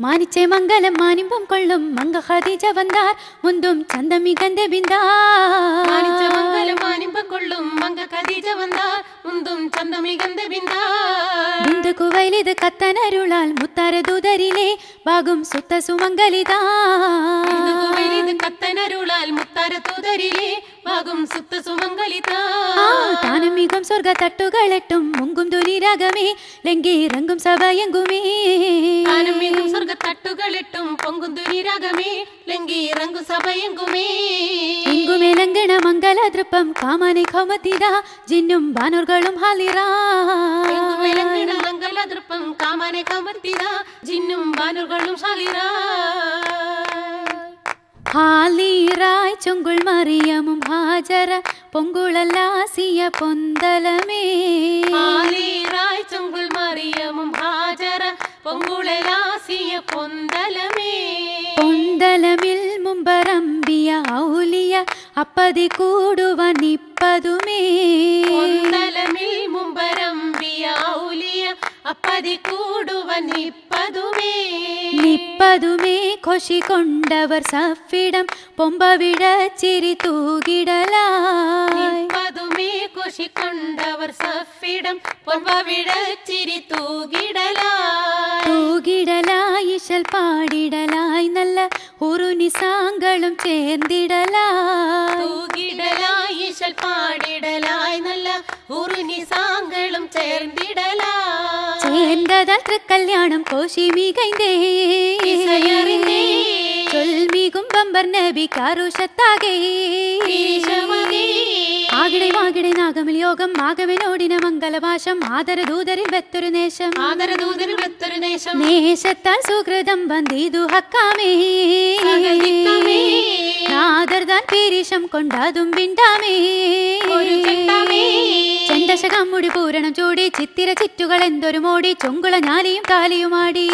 மானிச்சை மங்களம் மானிம்பும் கொள்ளும் மங்க ஹதீஜ வந்தார் முந்தும் சந்தம் மிகந்த பிந்தார். மானிச்சை மங்களம் மானிம்பும் கொள்ளும் மங்க ஹதீஜ வந்தார் முந்தும் சந்தம் மிகந்த பிந்தார். பிந்து குவைலிது கத்தனருளால் முத்தார தூதரிலே பாகும் சுத்த சுமங்கலிதான். பிந்து குவைலிது கத்தனருளால் முத்தார தூதரிலே பாகும் சுத்த சுமங்கலிதான். தானும் மிகும் சொர்க்க தட்டுகளெட்டும் முங்கும் துனிரகமே லெங்கி இறங்கும் சபையங்குமே. தானும் மிகும் சொர்க்க തട്ടുകളിട്ടും പൊങ്കുന്തുരിരകമേ ലങ്കി ഇറങ്ങു സഭയെങ്കുമേ. ഇങ്കുമേ ലംഘന മംഗളദ്രപ്പം കാമനെ കൗമത്തിര ജിന്നും ബാനോർകളും ഹാലിറാ. ഇങ്കുമേ ലംഘന മംഗളദ്രപ്പം കാമനെ കൗമത്തിര ജിന്നും ബാനോർകളും ഹാലിറാ. ഹാലിറായ് ചൊങ്കുൾ മറിയമും ഹാജര പൊങ്കുളല്ലാസിയ പൊന്തലമേ. ഹാലിറായ് ചൊങ്കുൾ മറിയമും ഹാജര പൊങ്കുളലാസിയ പൊന്തലമേ. പൊന്തലമിൽ മുമ്പറമ്പിയ ഔലിയ അപ്പതി കൂടുവാൻ നിപ്പതുമേ. പൊന്തലമിൽ മുമ്പരമ്പിയ ഔലിയ അപ്പതി കൂടുവാൻ നിപ്പതുമേ. നിപ്പതുമേ കൊശി കൊണ്ടവർ സഫിടം പൊമ്പവിട ചിരി തൂകിടലായി. നിപ്പതുമേ കൊശി കൊണ്ടവർ സഫിടം പൊമ്പവിട ചിരി തൂകിടലായി. തൂകിടലായി ഇശൽ പാടിടലായി നല്ല ഒരു നിസാങ്ങളും ചേർന്നിടലായി. തൂകിടലായി ഇശൽ പാടിടലായി നല്ല ഒരു നിസാങ്ങളും ചേർന്നിടലായി. ചേർന്നതാൽ തൃക്കല്യാണം കോശി മികൈന്തേ ചൊൽമികും ബമ്പർ നബി കാരുഷത്താകേ. ആകിടെ വാകിടെ നാഗമിൽ യോഗം മാഗവനോടിന മംഗളഭാഷം ആദരദൂതരിൽ വെത്തൊരു നേശം. ആദരദൂതരിൽ വെത്തൊരു നേശം നേശത്താൽ സുഹൃതം ബന്ധിതു ഹക്കാമേ. നാദർദാൻ പീരിഷം കൊണ്ടതും വിണ്ടാമേ. ചെണ്ടശകം മുടി പൂരണം ചൂടി ചിത്തിര ചിറ്റുകൾ എന്തൊരു മോടി ചൊങ്കുള ഞാലിയും കാലിയുമാടി.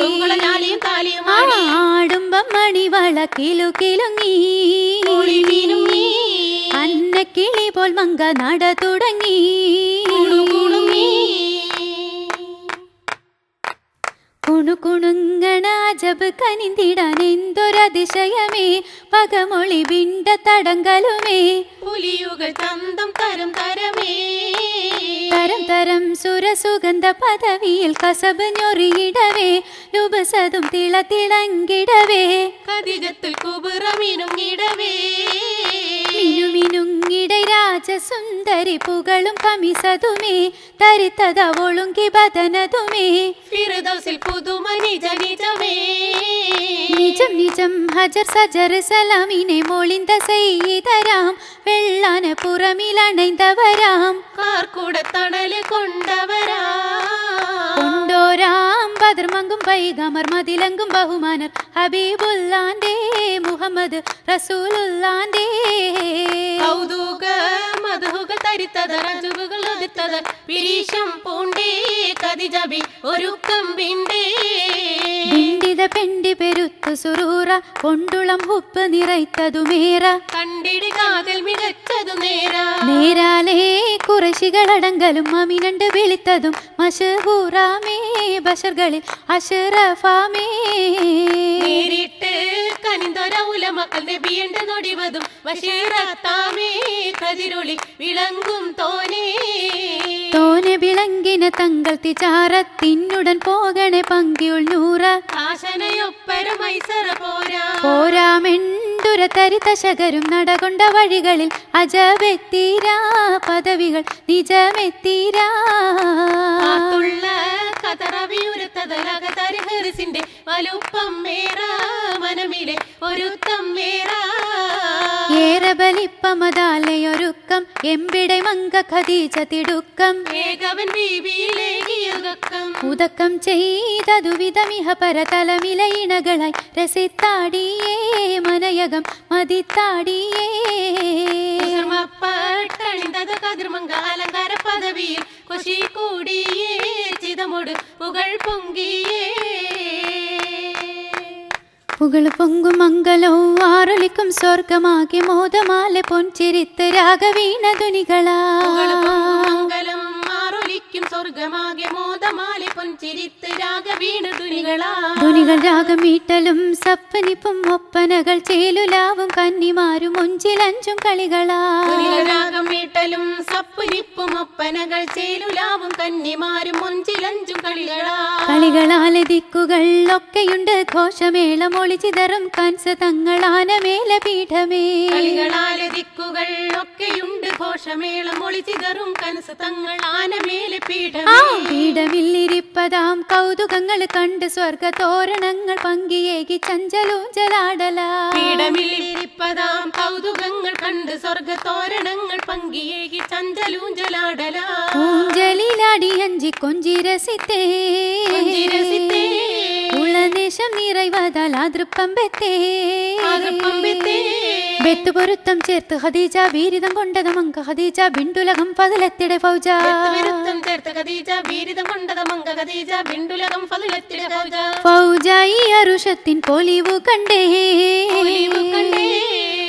ആടുമ്പം മണിവള കിലു കിലുങ്ങി അന്നക്കിളി പോൽ മങ്ക നട തുടങ്ങി. കുണുകുണുങ്ങണ അജബ് കനിന്തിടാൻ എന്തൊരതിശയമേ പകമൊളി വിണ്ട തടങ്കലുമേ. പുലിയുകൾ തന്തം തരം തരമേ. തരം തരം സുരസുഗന്ധ പദവിയിൽ കസബ് ഞൊറിയിടവേ ലുബസതും തിളതിളങ്ങിടവേ. കതിജത്തിൽ കുബുറമിനുങ്ങിടവേ മിനുമിനുങ്ങിടൈ രാജസുന്ദരി പുകളും കമിസതുമേ തരിത്തത ഒളുങ്കി ബദനതുമേ. ഫിർദൗസിൽ പുതുമ നിജ നിജമേ. നിജം നിജം ഹജർ സജർ സലാമിനെ മൊളിന്ത സെയ്തരാം വെള്ളാന പുറമിലണൈന്തവരാം. കാർക്കൂട തണല് കൊണ്ടോരാം ബദർമങ്കും പൈഗമർ മതിലങ്കും ബഹുമാനർ ഹബീബുല്ലാന്റെ മുഹമ്മദ് റസൂലുല്ലാന്റെ. കൗതുക മധുകൾ തരിത്തതർ അജുബുകൾ ഒതിത്തതർ പിരീശം പൂണ്ടേ കതിജബി ഒരുക്കം ബിണ്ടേ. ബിണ്ടിത പെണ്ടി പെരുത്തു സുറൂറ കൊണ്ടുളം ഉപ്പ് നിറയ്ത്തതുമേറ. കണ്ടിടി കാതൽ മികച്ചതു നേരാ. നേരാലേ കുറശികളടങ്കലും അമിനണ്ട് വിളിത്തതും മശഹൂറാമേ ബഷർകളിൽ അഷറഫാമേ. നേരിട്ട് കനിന്തൊര ഉലമക്കൾ നബിയണ്ട് നൊടിവതും വശീറത്താമേ കതിരൊളി വിളങ്ങും തോനേ. തോനെ വിളങ്ങിന തങ്ങൾ തിചാറത്തിനുടൻ പോകണേ പങ്കിയുൾ നൂറ. ആശനയൊപ്പര മൈസറ പോരാ പോരാമെണ്ടുര തരിത ശകരും നടകൊണ്ട വഴികളിൽ അജബെത്തീരാ പദവികൾ നിജമെത്തീരാ. കതറവിയുരത്തതലകതരിഹറിസിന്റെ വലുപ്പം മേറാ മനമിലെ ഒരുത്തം മേറാ. ഏറെ ബലിപ്പമതാലയൊരുക്കം എമ്പിടെ മങ്ക ഖദീജ തിടുക്കം. ഏകവൻ ബീബിയിലേകിയുഗക്കം ഉദക്കം ചെയ്തതു വിധമിഹ പരതലമില ഇണകളായി രസിത്താടിയേ മനയകം മതിത്താടിയേ. പട്ടണിന്തത് കതിർമങ്ക അലങ്കാര പദവിയിൽ കൊശി കൂടിയേ ചിതമോട് പുകൾ പൊങ്കിയേ. പുകള് പൊങ്കും മംഗലോ ആറൊളിക്കും സ്വർഗമാകെ മോദമാലെ പൊൻചിരിത്ത് രാഗവീണ ധുനികളാ. മംഗലം ആറൊലിക്കും സ്വർഗമാകെ മോദമാലെ പൊൻചിരിത്ത് രാഗവീണു ധുനികളാ ധുനികൾ രാഗമീട്ടലും സപ്പനിപ്പും ഒപ്പനകൾ ചേലുലാവും കന്നിമാരും ഒഞ്ചിലഞ്ചും കളികളാ ധുനികൾ രാഗമീട്ടലും സപ്പുനിപ്പും ഒപ്പനകൾ ചേലുലാവും കന്നിമാരും ഒഞ്ചിലഞ്ചും കളികളാ കളികളാലെ ദിക്കുകൾ ഒക്കെയുണ്ട് ഘോഷമേളം ഒളിച്ചിതറും കൻസ തങ്ങളാനമേല പീഠമേ കളികളാലെ ദിക്കുകൾ ഒക്കെയുണ്ട് ഘോഷമേളം ഒളിച്ചിതറും കനസ് തങ്ങൾ ആനമേലെ പീഠമില്ലിരിപ്പതാം കൗതുകങ്ങൾ കണ്ട് സ്വർഗ തോരണങ്ങൾ പങ്കിയേകി ചഞ്ചലൂഞ്ചലാടല പീഠമില്ലിരിപ്പതാം കൗതുകങ്ങൾ കണ്ട് സ്വർഗ തോരണങ്ങൾ പങ്കിയേകി ചഞ്ചലൂഞ്ചലാടല ஊஞ்சலிலாடி அஞ்சி கொஞ்சி ரசித்தே உளநேசம் நிறைவதால் அதிருப்பம் பெத்தே വെത്ത് പൊരുത്തം ചേർത്ത് ഖദീജ വീരിതം കൊണ്ടത് മങ്ക ഖദീജ ബിണ്ടുലകം ഫضلത്തിടെ ഫൗജ ഫൗജ ഈ അരുഷത്തിൻ പൊലിവു കണ്ടേ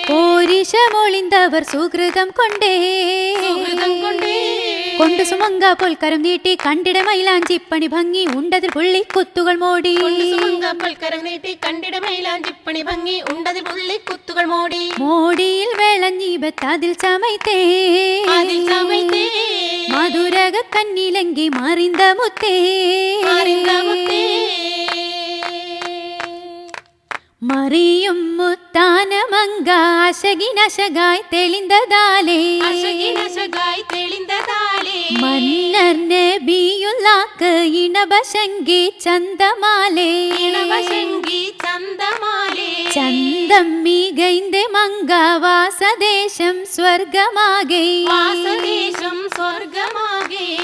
പോരിശമൊളിന്തവർ സുഹൃതം കൊണ്ടേ കൊണ്ട് സുമങ്ക പോൽക്കരം നീട്ടി കണ്ടിട മൈലാഞ്ചിപ്പണി ഭംഗി ഉണ്ടതിൽ പുള്ളി കുത്തുകൾ മോടി മോടിയിൽ വെളഞ്ഞി ബത്താതിൽ ചമൈത്തേ മധുരക കന്നിലങ്കി മറിന്ത മുത്തേ മറിയും മുത്താന മങ്ക അശകിനശകായി തെളിന്തതാലേ മന്നർ നബിയുള്ളാക്ക് ഇണബശങ്കി ചന്തമാലേ ചന്തം മികൈന്തെ മങ്ക വാസദേശം സ്വർഗമാകെ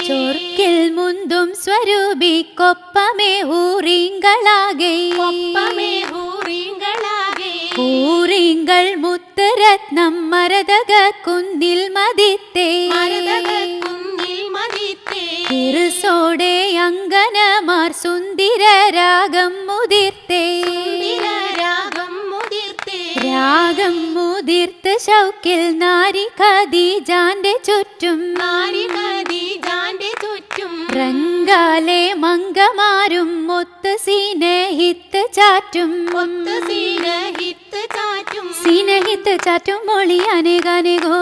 ചൊർക്കിൽ മുന്തും സ്വരൂപിക്കൊപ്പമേ ഊറിങ്കളാകെ ഊറിങ്കൾ മുത്തരത്നം മരതക കുന്നിൽ മതിത്തേ തിരുസോടെ അങ്കനമാർ സുന്ദര രാഗം മുതിർത്തേ രാഗം മുതിർത്ത് ഷൗക്കിൽ നാരി ഖദീജാന്റെ ചുറ്റും റങ്കാലെ മങ്കമാരും ഒത്ത് സീനഹിത്ത് ചാറ്റും സീനഹിത്ത് ചാറ്റും മൊഴി അനേകാനേകോ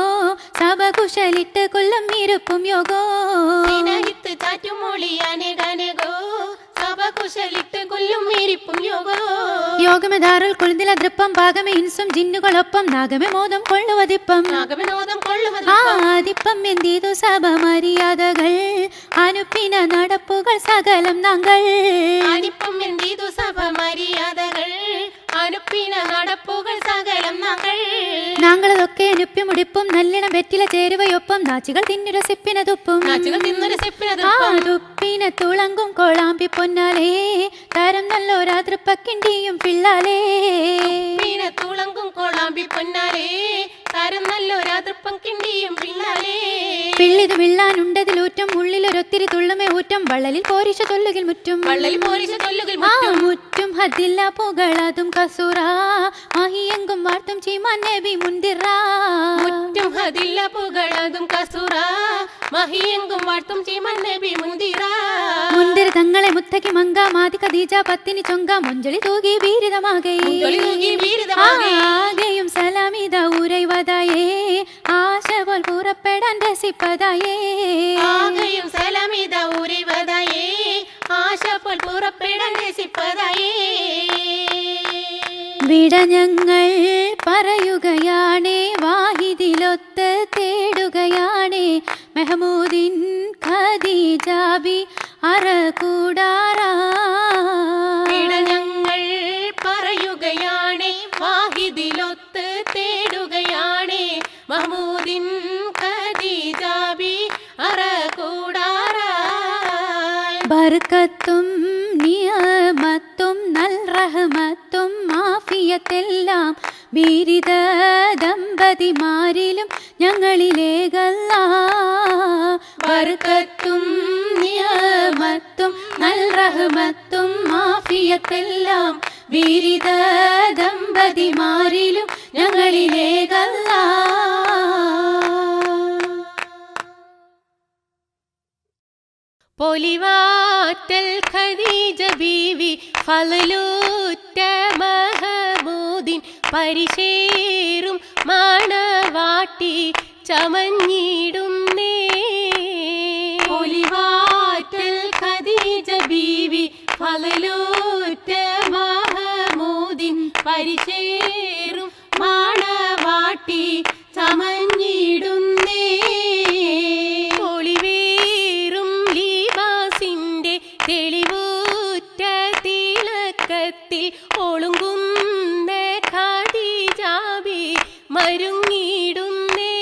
സഭ കുശലിട്ട് കൊല്ലം ഇരുപ്പും യോഗോ ചാറ്റും മൊഴി അനേകാനേകോ കുശലിട്ട് കൊല്ലും മീരിപ്പും യോഗോ യോഗമെതാറുൽ കുളിന്തിൽ അതൃപ്പം ഭാഗമേ ഇൻസും ജിന്നുകളൊപ്പം നാഗമേ മോദം കൊള്ളുവതിപ്പം ആദിപ്പം എന്തിതു സഭ മര്യാദകൾ അനുപ്പിന നടപ്പുകൾ സകലം നാങ്കൾ അനുപ്പം എന്തിതു സഭ മര്യാദകൾ അനുപ്പിന നടപ്പുകൾ സകലം നാങ്ങളതൊക്കെ അനുപ്പി മുടിപ്പും നല്ലിണം വെറ്റില ചേരുവയൊപ്പം നാച്ചികൾ തിന്നുരസിപ്പിന തുപ്പും തുപ്പിന തുളങ്കും കോളാമ്പി പൊന്നാലേ തരം നല്ലോരാതൃപ്പക്കിണ്ടിയും പിള്ളാലേ തുളങ്കും കോളാമ്പി പൊന്നാലേ തരം നല്ലോരാതൃപ്പം കിണ്ടിയും പിള്ളാലേ പിള്ളിത് വിള്ളാനുണ്ടതിലൂറ്റം ഉള്ളിലൊരൊത്തിരി തുള്ളുമേ ഊറ്റം വള്ളലിൽ പോരിശ തൊല്ലുകിൽ മുറ്റും മുറ്റും ഹദ്ദില്ല പുകളതും കസൂറ മഹിയെങ്കും വാർത്തും ചീമാൻ നബി മുന്തിറ മുറ്റും ഹദ്ദില്ല പുകളതും കസൂറ മഹിയെങ്കും വാർത്തും ചീമാൻ നബി മുന്തിറ മുന്തിര തങ്ങളെ മുത്തക്കി മങ്ക മാതി ഖദീജ പത്തിനി ചൊങ്ക മൊഞ്ചളി തൂകി വീരിതമാകെയും സലാമിത ഉരൈവതായേ ആശ പോൽ പുറപ്പെടാൻ രസിപ്പതായേ ആകെയും സലാമിത ഉരൈവതായേ ആശ പോൽ പുറപ്പെടാൻ രസിപ്പതായേ വിട ഞങ്ങൾ പറയുകയാണേ വാഹിദിലൊത്ത് തേടുകയാണേ മെഹമൂദിൻ ഖദീജാബി അറകൂടാറാ ഞങ്ങൾ പറയുകയാണേ വാഹിദിലൊത്ത് തേടുകയാണേ മഹമൂദിൻ ഖദീജാബി അറകൂടാറാ ബർക്കത്തും നിയമത്തും നൽ റഹ്മത്തും മാഫിയത്തെല്ലാം ബീരിത ദമ്പതിമാരിലും ഞങ്ങളിലേകല്ലാ ബർക്കത്തും നിയമത്തും നൽ റഹ്മത്തും മാഫിയത്തെല്ലാം ബീരിത ദമ്പതിമാരിലും ഞങ്ങളിലേകല്ലാ. പൊലിവാറ്റൽ ഖദീജ ബീവി ഫളലൂറ്റ മഹമൂദിൻ പരിശേറും മണവാട്ടി ചമഞ്ഞിടുന്നേ. പൊലിവാറ്റൽ ഖദീജ ബീവി ഫളലൂറ്റ മഹമൂദിൻ പരിശേറും മണവാട്ടി ചമഞ്ഞിടുന്നേ. ഒളിവേറും ലിബാസിന്റെ തെളിവൂറ്റ തിളക്കത്തിൽ ഒളുങ്ങുന്ന ഖദീജാബി മരുങ്ങിടുന്നേ.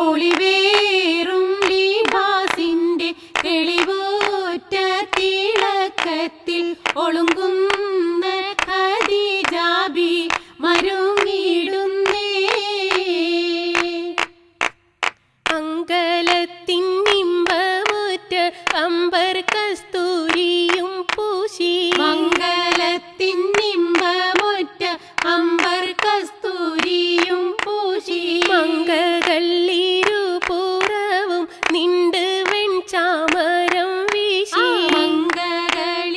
ഒളിവേറും ലിബാസിന്റെ തെളിവൂറ്റ തിളക്കത്തിൽ ഒളുങ്ങുന്ന ഖദീജാബി മരുങ്ങിടുന്നേ. മംഗലത്തിന്നിമ്പമുറ്റ അമ്പർ കസ്തൂരിയും പൂശി. മംഗലത്തിന്നിമ്പമുറ്റ അമ്പർ കസ്തൂരിയും പൂശി. മംഗളിരുപുറവും നിണ്ട് വെൺചാമരം വീശി. മംഗളിരുപുറവും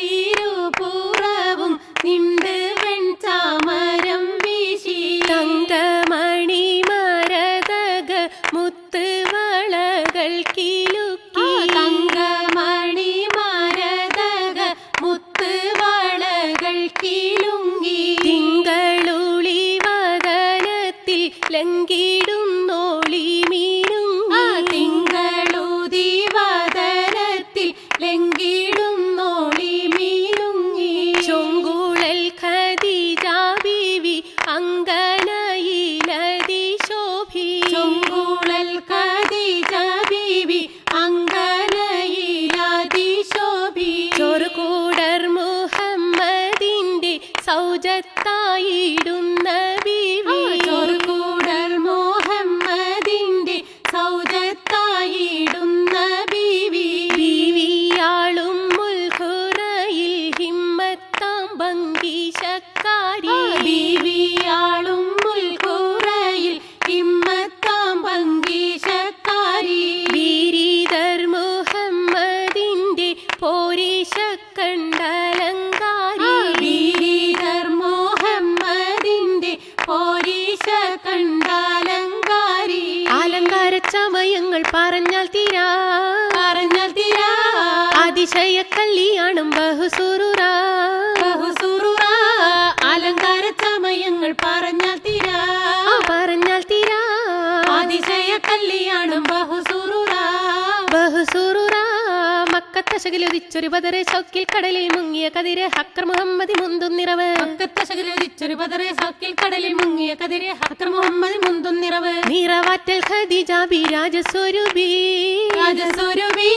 നിണ്ട് വെൺചാമരം വീശി. തങ്കമണി മരതക മുത്ത് വളകൾ കിലുക്കി. തങ്കമണി മരതക മുത്ത് വളകൾ കിലുങ്ങി. തിങ്കളുളി വദനത്തിൽ ലങ്കിടുന്നോളി മീനുങ്ങി. തിങ്കളുതി വദനത്തിൽ ലങ്കിടുന്നോളി മീനുങ്ങി. ചൊങ്കുഴൽ ഖദീജ ബീവി അങ്കനയിലതി ശോഭി. ചൊങ്കുഴൽ ഖദീജ ബീവി അങ്കനയിലതിശോഭി. ചൊറുകൂടർ മുഹമ്മദിന്റെ സൗജത്തായിടുന്ന ബീവി. ചൊറുകൂടൽ മുഹമ്മദിന്റെ സൗജത്തായിടുന്ന ബീവി. ബീവിയാളും മുൽഖുറയിൽ ഹിമ്മത്താം ഭംഗിശക്കാരി. ബീവിയാളും മുൽഖുറയിൽ ഹിമ്മത്താം ഭംഗിശക്കാരി. ബീരീദർ മുഹമ്മദിന്റെ പോരീശ കണ്ടലങ്കാരി. ബീരീദർ മുഹമ്മദിന്റെ പോരീശ കണ്ടാലങ്കാരി. അലങ്കാര ചമയങ്ങൾ പറഞ്ഞാൽ തീരാ. പറഞ്ഞാൽ തീരാ. അതിശയ കല്യാണം ബഹുസുറുറ. ബഹുസുറുറ. അലങ്കാര ചമയങ്ങൾ പറഞ്ഞാൽ തീരാ. പറഞ്ഞാൽ തീരാ. അതിശയ കല്യാണം ബഹുസുറുറ. ബഹുസുറുറ. മക്കത്തശകിലൊതിച്ചൊരു ബദറെ ഷൗക്കിൽ കടലിൽ മുങ്ങിയ കതിരെ ഹക്കർ മുഹമ്മദി മുന്തും നിറവ്. മക്കത്തശകിലൊതിച്ചൊരു ബദറെ ഷൗക്കിൽ കടലിൽ മുങ്ങിയ കതിരെ ഹക്കർ മുഹമ്മദി മുന്തും നിറവ്. നിറവാറ്റൽ ഖദീജാബി രാജസ്വരൂപി. രാജസ്വരൂപി.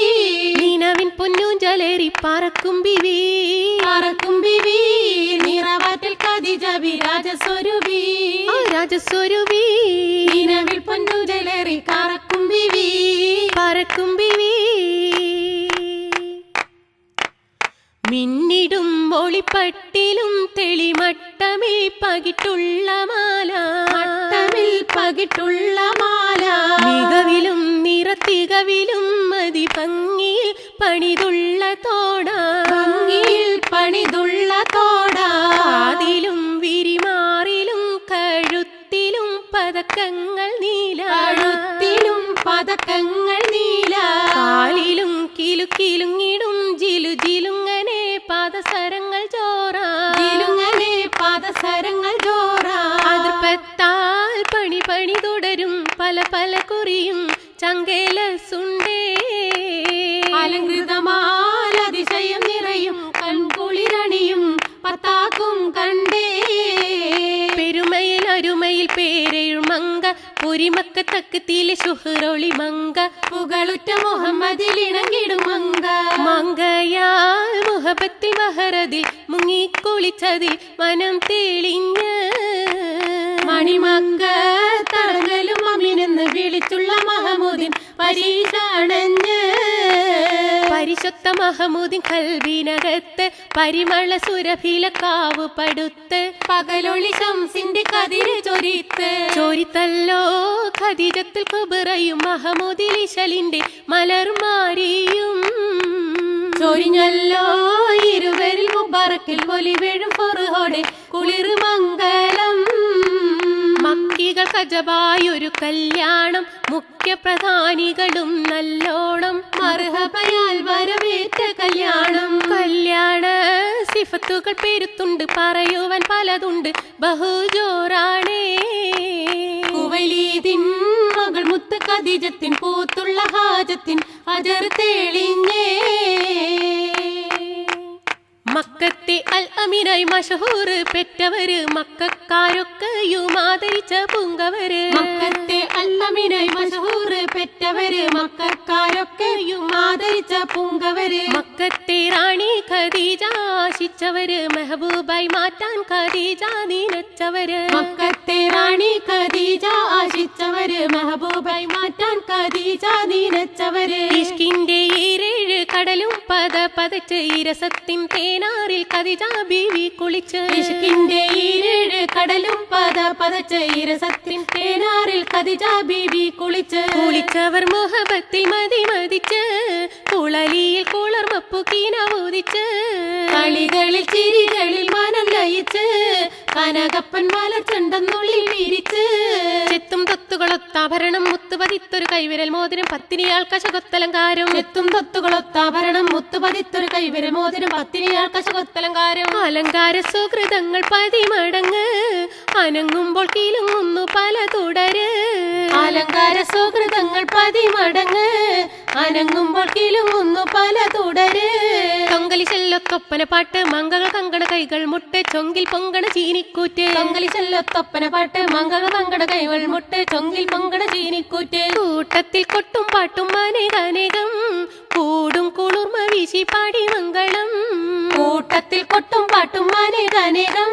നിനവിൻ പൊന്നൂഞ്ചലേറി പറക്കും ബിവി. പറക്കും ബിവി. നിറവാറ്റൽ ഖദീജാബി രാജസ്വരൂപി. രാജസ്വരൂപി. നിലവിൽ പൊന്നൂഞ്ചലേറി കറക്കും ബിവി. പറക്കും ബിവി. മിന്നിടും ഒളിപ്പട്ടിലും തെളിമട്ടമിൽ പകിട്ടുള്ള മാല. മട്ടമിൽ പകിട്ടുള്ള മാല. മികവിലും നിറത്തികവിലും മതി ഭംഗിയിൽ പണിതുള്ള തോട. ഭംഗിയിൽ പണിതുള്ള തോട. കാതിലും വിരിമാറിലും കഴുത്തിലും പതക്കങ്ങൾ നീല. കഴുത്തിലും പതക്കങ്ങൾ നീല. കാലിലും കിലുക്കിലുങ്ങിടും ജിലു ജിലുങ്ങനെ പാദസരങ്ങൾ ചോറ. ജിലുങ്ങനെ പാദസരങ്ങൾ ചോറ. അതിർപ്പത്താൽ പണി പണി തുടരും പല പല കുറിയും ചങ്കേല സുണ്ടേ. അലങ്കൃതമാൽ അതിശയം നിറയും കൺകുളിരണിയും പത്താക്കും കണ്ടേ. പെരുമയിൽ അരുമയിൽ പേരെഴും മങ്ക പുരിമക്കത്തക്കത്തിലെ ശുഹ്റൊളി മങ്ക. പുകളുറ്റ മുഹമ്മദിലിണങ്ങിടും മങ്ക. മങ്കയാൽ മുഹബത്തിൽ മഹറതിൽ മുങ്ങിക്കുളിച്ചതിൽ മനം തെളിഞ്ഞ്. മണിമങ്ക തറങ്ങലും അമിനെന്ന് വിളിച്ചുള്ള മഹമൂദിൻ പരീക്ഷണഞ്ഞ്. പരിശുദ്ധ മഹമൂദിൻ കൽവിനകത്ത് പരിമള സുരഭില കാവ് പടുത്ത്. പകലൊളി ശംസിന്റെ കതിര് ചൊരിത്ത്. ചോരിത്തല്ലോ ഖദീജത്തുൽ കുബ്രയും മഹമൂദിൽ ഇശലിന്റെ മലർമാരിയും. ചൊരിഞ്ഞല്ലോ ഇരുവരിൽ മുബറക്കിൽ ഒലി വീഴും പൊറുഹോടെ കുളിർ മംഗളം. മക്കികൾ കജബായൊരു കല്യാണം, മുഖ്യ പ്രധാനികളും നല്ലോണം മർഹബയാൽ വരവേറ്റ കല്യാണം. കല്യാണ സിഫത്തുകൾ പെരുത്തുണ്ട്, പറയുവാൻ പലതുണ്ട്, ബഹുജോറാണേ. കുവൈലീദിൻ മകൾ മുത്ത് ഖദീജത്തിൻ പൂത്തുള്ള ഹാജത്തിൻ അജർ തെളിഞ്ഞേ. മക്കത്തെ അൽ അമീനായി മഷഹൂർ പെറ്റവര്, മക്കാരൊക്കെയും ആദരിച്ച പൂങ്കവര്. മക്കത്തെ അൽ അമീനായി മഷഹൂർ പെറ്റവര്, മക്കാരൊക്കെയും ആദരിച്ച പൂങ്കവര്. മക്കത്തെ റാണി ഖദീജ ആശിച്ചവര്, മെഹബൂബായി മാറ്റാൻ ഖദീജ നിനച്ചവര്. മക്കത്തെ റാണി ഖദീജ ആശിച്ചവര്, മെഹബൂബായി മാറ്റാൻ ഖദീജ നിനച്ചവര്. ഇഷ്കിന്റെ ഈരേഴ് കടലും പതച്ച് ഇരസത്തിൻ തേനാറിൽ ഖദീജ ബീവി കുളിച്ച്. ഇഷ്കിന്റെ ഈരേഴ് കടലും പതച്ച് ഇരസത്തിൻ തേനാറിൽ ഖദീജ ബീവി കുളിച്ച്. കുളിച്ചവർ മുഹബത്തിൽ മതിച്ച്, കുളലിയിൽ കുളർമപ്പു കീനവോദിച്ച്. കളികളിൽ ചിരികളിൽ മനം ലയിച്ച്, കനകപ്പൻ മലച്ചണ്ടെന്നുള്ളിൽ വിരിച്ച്. ചെത്തും തൊത്തുകളൊത്താഭരണം മുത്തുപതിത്തൊരു കൈവിരൽ മോതിരം, പത്തിനിയാൾ കശകൊത്തലങ്കാരം. ചെത്തും തൊത്തുകളൊത്താഭരണം മുത്തുപതിത്തൊരു കൈവിരൽ മോതിരം, പത്തിനിയാൾ കശകൊത്തലങ്കാരം. അലങ്കാര സുഹൃതങ്ങൾ പതിമടങ്ങ്, അനങ്ങുമ്പോൾ കിലുങ്ങുന്നു പല തുടര്. അലങ്കാര സുഹൃതങ്ങൾ പതിമടങ്ങ്, അനങ്ങുമ്പോൾ കിലുങ്ങുന്നു പല തുടര്. തൊങ്കലി ചെല്ലൊത്തൊപ്പന പാട്ട്, മംഗകൾ കങ്കണ കൈകൾ മുട്ട്, ചൊങ്കിൽ പൊങ്കണ ചീനിക്കൂറ്റ്. തൊങ്കലി ചെല്ലൊത്തൊപ്പന പാട്ട്, മംഗകൾ കങ്കണ കൈകൾ മുട്ട്, ചൊങ്കിൽ പൊങ്കണ ചീനിക്കൂറ്റ്. കൂട്ടത്തിൽ കൊട്ടും പാട്ടും അനേകം, കൂടും കുളിർമ വീശി പാടി മംഗളം. കൂട്ടത്തിൽ കൊട്ടും പാട്ടും അനേകം,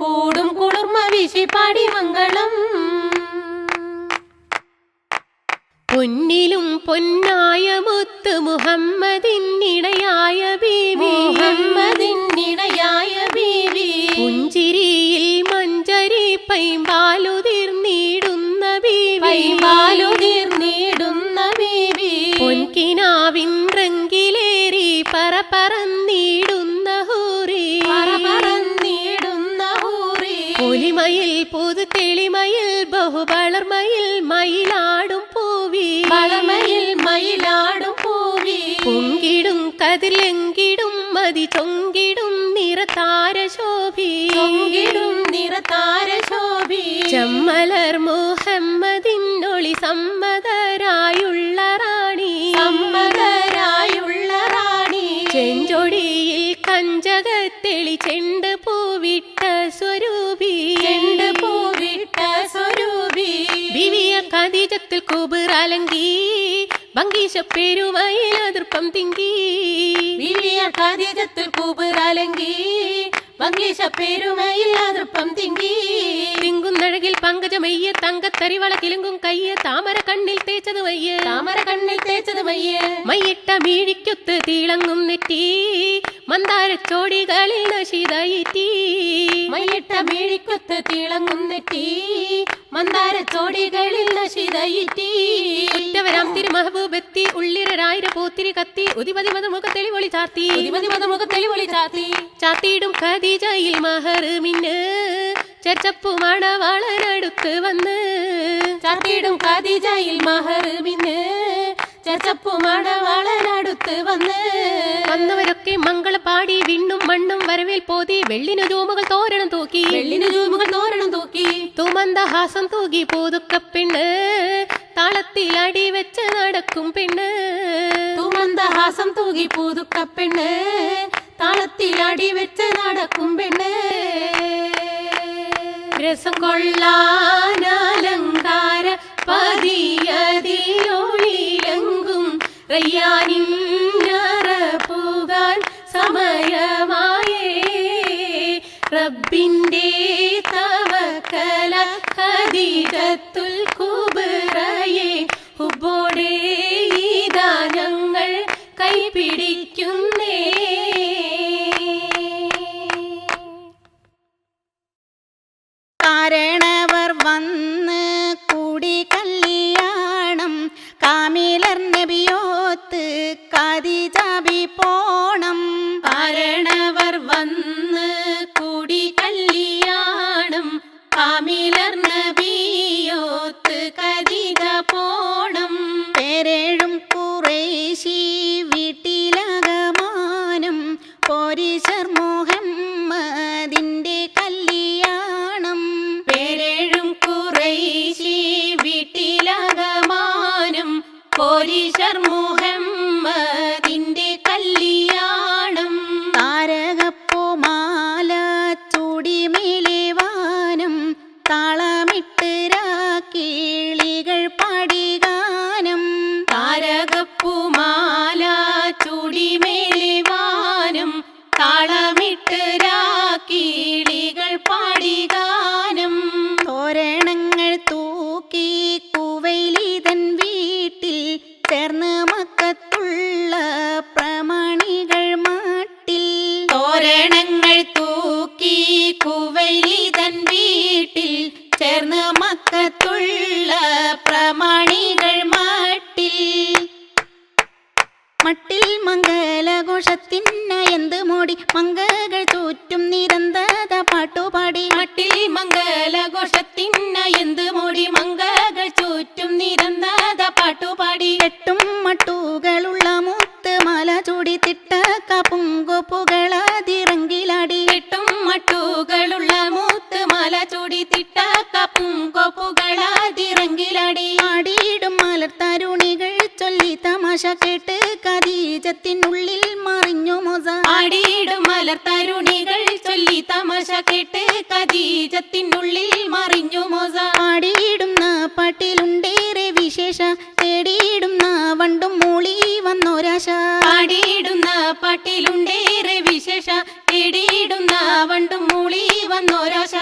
കൂടും കുളിർമ വീശി പാടി മംഗളം. പൊന്നിലും പൊന്നായ മുത്ത് മുഹമ്മദിനിണയായ ബീവി, മുഹമ്മദിനിണയായ ബീവി. പുഞ്ചിരിയിൽ മഞ്ചരി പൈമ്പാലുതിർന്നിടുന്ന ബീവി, പൈമ്പാലുതിർന്നിടുന്ന ബീവി. പൊൻകിനാവിൻ റങ്കിലേറി പറന്നിടുന്ന ഹൂറി, പറന്നിടുന്ന ഹൂറി. ഒലിമയിൽ പുതു തെളിമയിൽ ബഹുവളർമയിൽ മയിലാടും പൂവി, വളമയിൽ മയിലാടും പൂവി. പൊങ്കിടും കതിലെങ്കിടും മതി ചൊങ്കിടും നിറതാര ശോഭി, ചൊങ്കിടും നിറതാര ശോഭി. ചെമ്മലർ മുഹമ്മദിനൊളി സമ്മതരായുള്ള റാണി, സമ്മതരായുള്ള റാണി. ചെഞ്ചൊടിയിൽ കഞ്ചകത്തെളി ചെണ്ട് പൂവിട്ട സ്വരൂപി, ചെണ്ട് പൂവിട്ട സ്വരൂപി. ബിവിയ ഖദീജത്തിൽ കുബുറലങ്കി, ഭംഗീശ പെരുമയിൽ അതിർപ്പം തിങ്കി. ബിവിയ ഖദീജത്തിൽ കുബുറലങ്കി, ഭംഗീശ പെരുമയിൽ അതിർപ്പം തിങ്കി. തിങ്കുന്നഴകിൽ പങ്കജമയ്യ, തങ്കത്തരിവള കിലുങ്കും കയ്യ, താമര കണ്ണിൽ തേച്ചത് വയ്യ, താമര കണ്ണിൽ തേച്ചത് വയ്യ. മയ്യിട്ട മീഴിക്കൊത്ത് തിളങ്ങും നെറ്റി, മന്ദാരച്ചോടികളിൽ നശിതയിറ്റി. മയ്യിട്ട മീഴിക്കൊത്ത് തിളങ്ങും നെറ്റി, മന്ദാരച്ചോടികളിൽ നശിതയിറ്റി. ഉറ്റവരാം തിരുമഹബൂബെത്തി, ഉള്ളിരരായിര പൂത്തിരി കത്തി, ഉതിപതി മതമുഖത്തെളി ഒളി ചാർത്തി, ഉതിപതി മതമുഖത്തെളി ഒളി ചാർത്തി. ചാത്തിയിടും ഖദീജയിൽ മഹറ് മിന്ന്, ചർച്ചപ്പു മണവാളനടുത്ത് വന്ന്. ചാത്തിയിടും ഖദീജയിൽ മഹറ് മിന്ന്, ചർച്ചപ്പു മണവാളനടുത്ത് വന്ന്. വന്നവരൊക്കെ മംഗള പാടി, വിണ്ണും മണ്ണും വരവേൽ പോതി. വെള്ളിനു ജൂമുകൾ തോരണം തൂക്കി, വെള്ളിനു ജൂമുകൾ തോരണം തൂക്കി. തുമന്ദഹാസം തൂകി പൂതുക്കപ്പെണ്ണ്, താളത്തിൽ അടി വെച്ച് നടക്കും പെണ്ണ്. തുമന്ദഹാസം തൂകി പൂതുക്കപ്പെണ്ണ്, താളത്തിൽ അടി വെച്ച് നടക്കും പെണ്ണ്. രസം കൊള്ളാനലങ്കാര പതിയതിലൊളിലങ്കും, റയ്യാനിന്നറ പോകാൻ സമയമായേ. റബ്ബിന്റെ തവക്കല ഖദീജത്തുൽ കുബ്രയെ, ഹുബ്ബോടെ ഇതാ ഞങ്ങൾ കൈപിടിക്കുന്നേ. കാരണവർ വന്ന് കൂടി കല്യാണം, കാമിലർ നബിയോത്ത് ഖദീജ ബി പോണം. പോലീശർ മുഹമ്മദിന്റെ കല്യാണം താരകപ്പൂമാല ചൂടി മേലേവാനം താളമിട്ട് രാക്കിളികൾ പാടിഗാനം താരകപ്പൂമാല ചൂടി മേലേവാനം താളമിട്ട് രാക്കിളികൾ പാടിഗാനം തോരണങ്ങൾ തൂക്കി കുവൈലിതൻ വീട്ടിൽ ചേർന്ന് മക്കത്തുള്ള പ്രമാണികൾ മാട്ടിൽ തോരണങ്ങൾ തൂക്കി കുവൈലിതൻ വീട്ടിൽ ചേർന്ന് മക്കത്തുള്ള പ്രമാണികൾ മാട്ടിൽ മട്ടിൽ മംഗലഘോഷത്തിന എന്ത് മോടി മംഗകൾ ചുറ്റും നിരന്തത പാട്ടുപാടി മട്ടിൽ മംഗലഘോഷത്തിന എന്ത് മൂടി മംഗകൾ ചുറ്റും നിരന്തത പാട്ടുപാടി എട്ടും മട്ടുകളുള്ള മുത്ത് മാല ചൂടി തിട്ടക്ക പൂങ്കൊപ്പുകളാതിറങ്കിലാടി എട്ടും മട്ടുകളുള്ള മൂത്ത് മല ചൂടി തിട്ടക്ക പൂങ്കൊപ്പുകളാതിറങ്കിലാടി ആടിയിടും മലർത്തരുണികൾ ചൊല്ലി തമാശ കേട്ട് ഖദീജത്തിനുള്ളിൽ മറിഞ്ഞു മൊസ ആടിയിടും മലർത്തരുണികൾ ചൊല്ലി തമാശ കേട്ട് ഖദീജത്തിനുള്ളിൽ മറിഞ്ഞു മോസ ആടിയിടുന്ന പാട്ടിലുണ്ടേറെ വിശേഷ തേടിയിടുന്ന വണ്ടും മൂളി വന്നോരാശ ആടിയിടുന്ന പാട്ടിലുണ്ടേറെ വിശേഷ തേടിയിടുന്ന വണ്ടും മൂളി വന്നോരാശ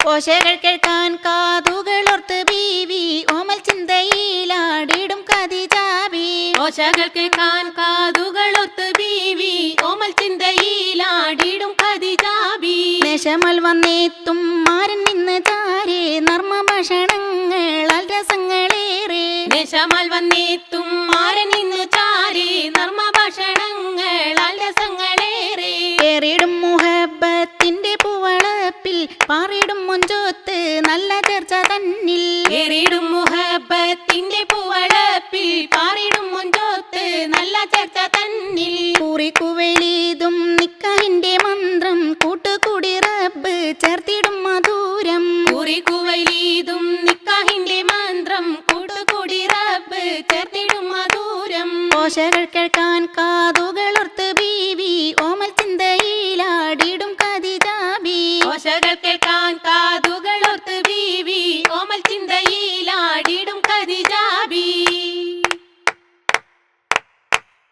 ഓശകൾ കേൾക്കാൻ കാതുകളോർത്ത് ബീവി ഓമൽ ചിന്തയിലാടിടും ഖദീജാബി ഓശകൾ കേൾക്കാൻ കാതുകളൊത്ത് ബീവി ഓമൽ ചിന്തയിലാടിടും ഖദീജാബി ദേശമൽ വന്നെത്തും മാരൻ നിന്ന് ചാരേ നർമ്മ ഭക്ഷണങ്ങൾ രസങ്ങളേറെ ദേശമൽ വന്നെത്തും മാരൻ നിന്ന് ചാരി നർമ്മ ഭക്ഷണങ്ങൾ രസങ്ങളേറെ ഏറിടും മുഹബത്തിന്റെ പൂവളപ്പിൽ പാറിടും മൊഞ്ചോത്ത് നല്ല ചർച്ച തന്നിൽ ഏറിടും മുഹബത്തിന്റെ പൂവളപ്പിൽ പാറിടും മൊഞ്ചോത്ത് നല്ല ചർച്ച തന്നിൽ കുറിക്കുവലീതും നിക്കാഹിന്റെ മന്ത്രം കൂട്ടുകൂടി റബ്ബ് ചേർത്തിടും മധുരം കുറിക്കുവലീതും നിക്കാഹിന്റെ മന്ത്രം കൂട്ടുകൂടി റബ്ബ് ചേർത്തിടും മധുരം ഓശകൾ കേൾക്കാൻ കാതുകളോർത്ത് ബീവി ഓമൽ ചിന്തയിലാടിടും ഖദീജാബി ഓശകൾ കേൾക്കാൻ കാതുകളോർത്ത് ബീവി ഓമൽ ചിന്തയിലാടിടും ഖദീജാബി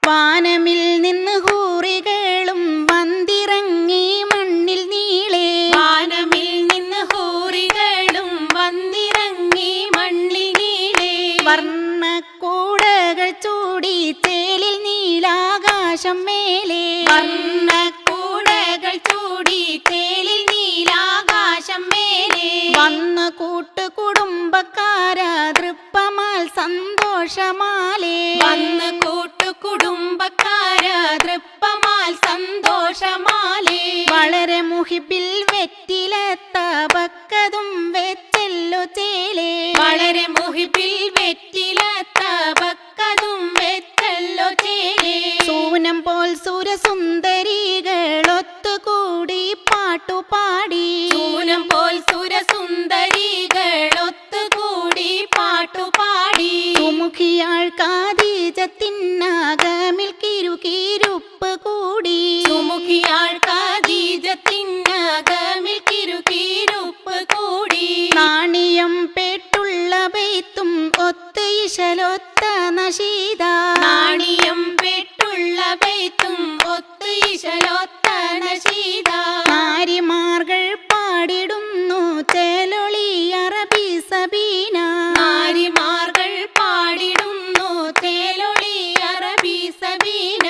വാനമിൽ നിന്ന് ഹൂറികളും വന്നിറങ്ങി മണ്ണിൽ നീളെ വാനമിൽ നിന്ന് ഹൂറികളും വന്നിറങ്ങി മണ്ണിൽ നീളെ വർണ്ണക്കൂടകൾ ചൂടി ചേലിൽ നീലാകാശം മേലെ വർണ്ണക്കൂടകൾ ചൂടി തേലിൽ നീലാകാശം മേലെ വന്ന് കൂട്ടുകുടുംബക്കാര തൃപ്പമാൽ സന്തോഷമാലേ വന്ന് കൂട്ടുകുടുംബക്കാര തൃപ്പമാൽ സന്തോഷമാലേ വളരെ മുഹിബിൽ വെറ്റിലെത്ത ബക്കതും വെച്ചെല്ലു ചേലേ വളരെ മുഹിബിൽ വെറ്റിലത്ത ബക്കതും വെച്ചല്ലോ ചേലേ സൂനം പോൽ സുരസുന്ദരികൾ ഒത്തുകൂടി പാട്ടുപാടി സൂനം പോൽ സുരസുന്ദരികൾ ഒത്തുകൂടി പാട്ടുപാടി സുമുഖിയാൾ ഖദീജത്തിനകമിൽ കിരുകിരുപ്പ് കൂടി സുമുഖിയാൾ ഖദീജത്തിനകമിൽ കിരുകിരുപ്പ് കൂടി നാണിയം പെട്ടുള്ള ബെയ്ത്തും ഒത്ത് ഇശലൊത്ത നശീത നാണിയം പെട്ടുള്ള ബെയ്ത്തും ഒത്ത് ഇശലൊത്ത നശീത നാരിമാർകൾ പാടിടുന്നു ചേലൊളി അറബി സബീന നാരിമാർകൾ പാടിടുന്നു തേലൊളി അറബി സബീന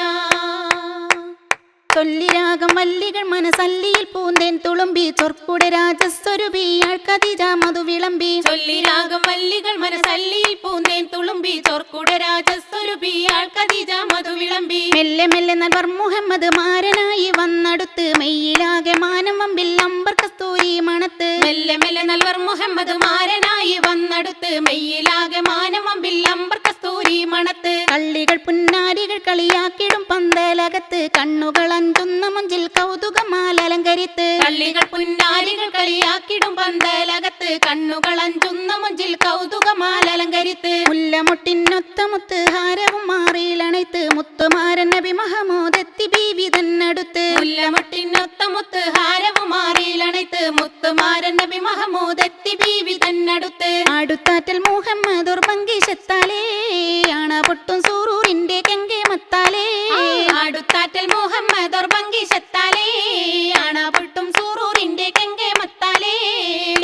തൊല്ലിരാഗം വല്ലികൾ മനസല്ലിയിൽ പൂന്തേൻ തുളുമ്പി ചൊർക്കുടെ രാജസ്വരൂപിയാൾ ഖദീജ മധു വിളമ്പി ചൊല്ലിരാഗം വല്ലികൾ മനസല്ലിയിൽ പൂന്തേൻ തുളുമ്പി ചോർക്കുട രാജസ്വരൂപിയാൾ ഖദീജ മധു വിളമ്പി മെല്ലെ മെല്ലെ നൽവർ മുഹമ്മദ് മാരനായി വന്നടുത്ത് മെയ്യിലാകെ മാനം വമ്പിൽ അമ്പർ കസ്തൂരി മണത്ത് മെല്ലെ മെല്ലെ നൽവർ മുഹമ്മദ് മാരനായി വന്നടുത്ത് മെയ്യിലാകെ മാനമമ്പിൽ അമ്പർ കസ്തൂരി മണത്ത് കള്ളികൾ പുന്നാരികൾ കളിയാക്കിടും പന്തലകത്ത് കണ്ണുകൾ അഞ്ചുന്ന മുഞ്ചിൽ കൗതുകമാൽ അലങ്കരിത്ത് കള്ളികൾ പുന്നാരികൾ കളിയാക്കിടും പന്തലകത്ത് കണ്ണുകൾ അഞ്ചുന്ന മുഞ്ചിൽ കൗതുകമാൽ അലങ്കരിത്ത് മുല്ലമുട്ടിനൊത്ത മുത്ത് ഹാരവും മാറിയിലണൈത്ത് മുത്തുമാരൻ നബി മഹമൂദ് എത്തി ബീവി തന്നടുത്ത് മുല്ലമുട്ടിനൊത്ത മുത്ത് ഹാരവും മാറിയിലണൈത്ത് മുത്തുമാരൻ നബി മഹമൂദ് എത്തി ബീവി തന്നടുത്ത് അടുത്താറ്റൽ മുഹമ്മദ് ഉർബങ്കിശത്താലേ ആണ പൊട്ടും സൂറൂരിന്റെ കെങ്കെ മത്താലേ അടുത്താറ്റൽ മുഹമ്മദ് ഉർബങ്കിശത്താലേ ആണ പൊട്ടും സൂറൂരിന്റെ കെങ്കെ മത്താലേ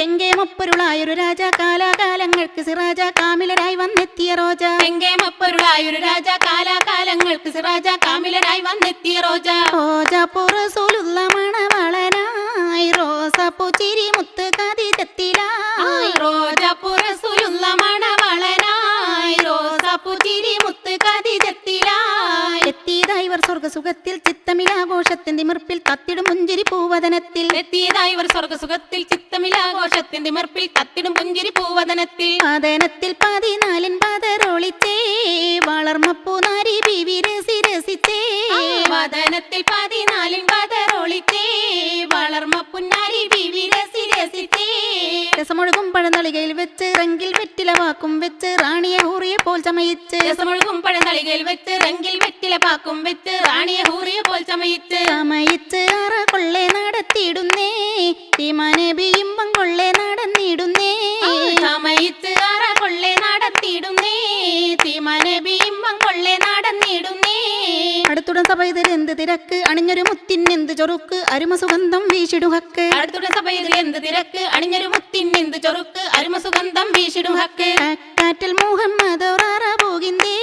കെങ്കെ മുപ്പൊരുളായൊരു രാജ കാലാകാലങ്ങൾക്ക് സിറാജ കാമിലരായി വന്നെത്തിയ റോജ കെങ്കെ മുപ്പൊരുളായൊരു രാജ കാലാകാലങ്ങൾക്ക് സിറാജ കാമിലരായി വന്നെത്തിയ റോജ റോജാപ്പൂ റസൂലുള്ള മണവാളനായി റോസാപ്പൂ ചിരി മുത്ത് ഖദീജത്തിലായി റോജാപ്പൂ റസൂലുള്ള മണവാളനായി റോസാപ്പൂ ചിരി മുത്ത് ഖദീജത്തിലായി എത്തിയതായി ഇവർ സ്വർഗസുഖത്തിൽ ചിത്തമിലാഘോഷത്തിൻ തിമിർപ്പിൽ കത്തിടും പുഞ്ചിരി പൂവദനത്തിൽ എത്തിയതായി ഇവർ സ്വർഗസുഖത്തിൽ ചിത്തമിലാഘോഷത്തിൻ തിമിർപ്പിൽ കത്തിടും പുഞ്ചിരി പൂവദനത്തിൽ വദനത്തിൽ 14 പതറൊളിച്ചേ വളർമപ്പൂ നാരി ബീവി രസി രസിച്ചേ വദനത്തിൽ 14 പതറൊളിച്ചേ വളർമ പുന്നാരി ബീവി രസി രസിച്ചേ രസമൊഴുകും പഴന്തളികയിൽ വെച്ച് റങ്കിൽ വെറ്റില വാക്കും വെച്ച് റാണിയെ ഹൂറിയെ പോൽ ചമയിച്ച് രസമൊഴുകും പഴന്തളികയിൽ വെച്ച് റങ്കിൽ വെറ്റില പാക്കും വെച്ച് റാണിയെ ഹൂറിയെ പോൽ ചമയിച്ച് ചമയിച്ച് അറ കൊള്ളെ നടത്തിയിടുന്നേ തീമാനബി ഇമ്പം കൊള്ളെ നടന്നിടുന്നേ ചമയിച്ച് അറ കൊള്ളെ നടത്തിയിടുന്നേ തീമാനബി ഇമ്പം കൊള്ളെ നടന്നിടുന്നേ അടുത്തുടൻ സഭയിൽ എന്ത് തിരക്ക് അണിഞ്ഞൊരു മുത്തിനെന്ത് ചൊറുക്ക് അരുമ സുഗന്ധം വീശിടും ഹക്ക് അടുത്തുടൻ സഭയിൽ എന്ത് തിരക്ക് അണിഞ്ഞൊരു മുത്തിനെന്ത് ചൊറുക്ക് അരുമ സുഗന്ധം വീശിടും ഹക്ക് കാറ്റൽ മുഹമ്മദ് ഒറാറ പോകിന്തേ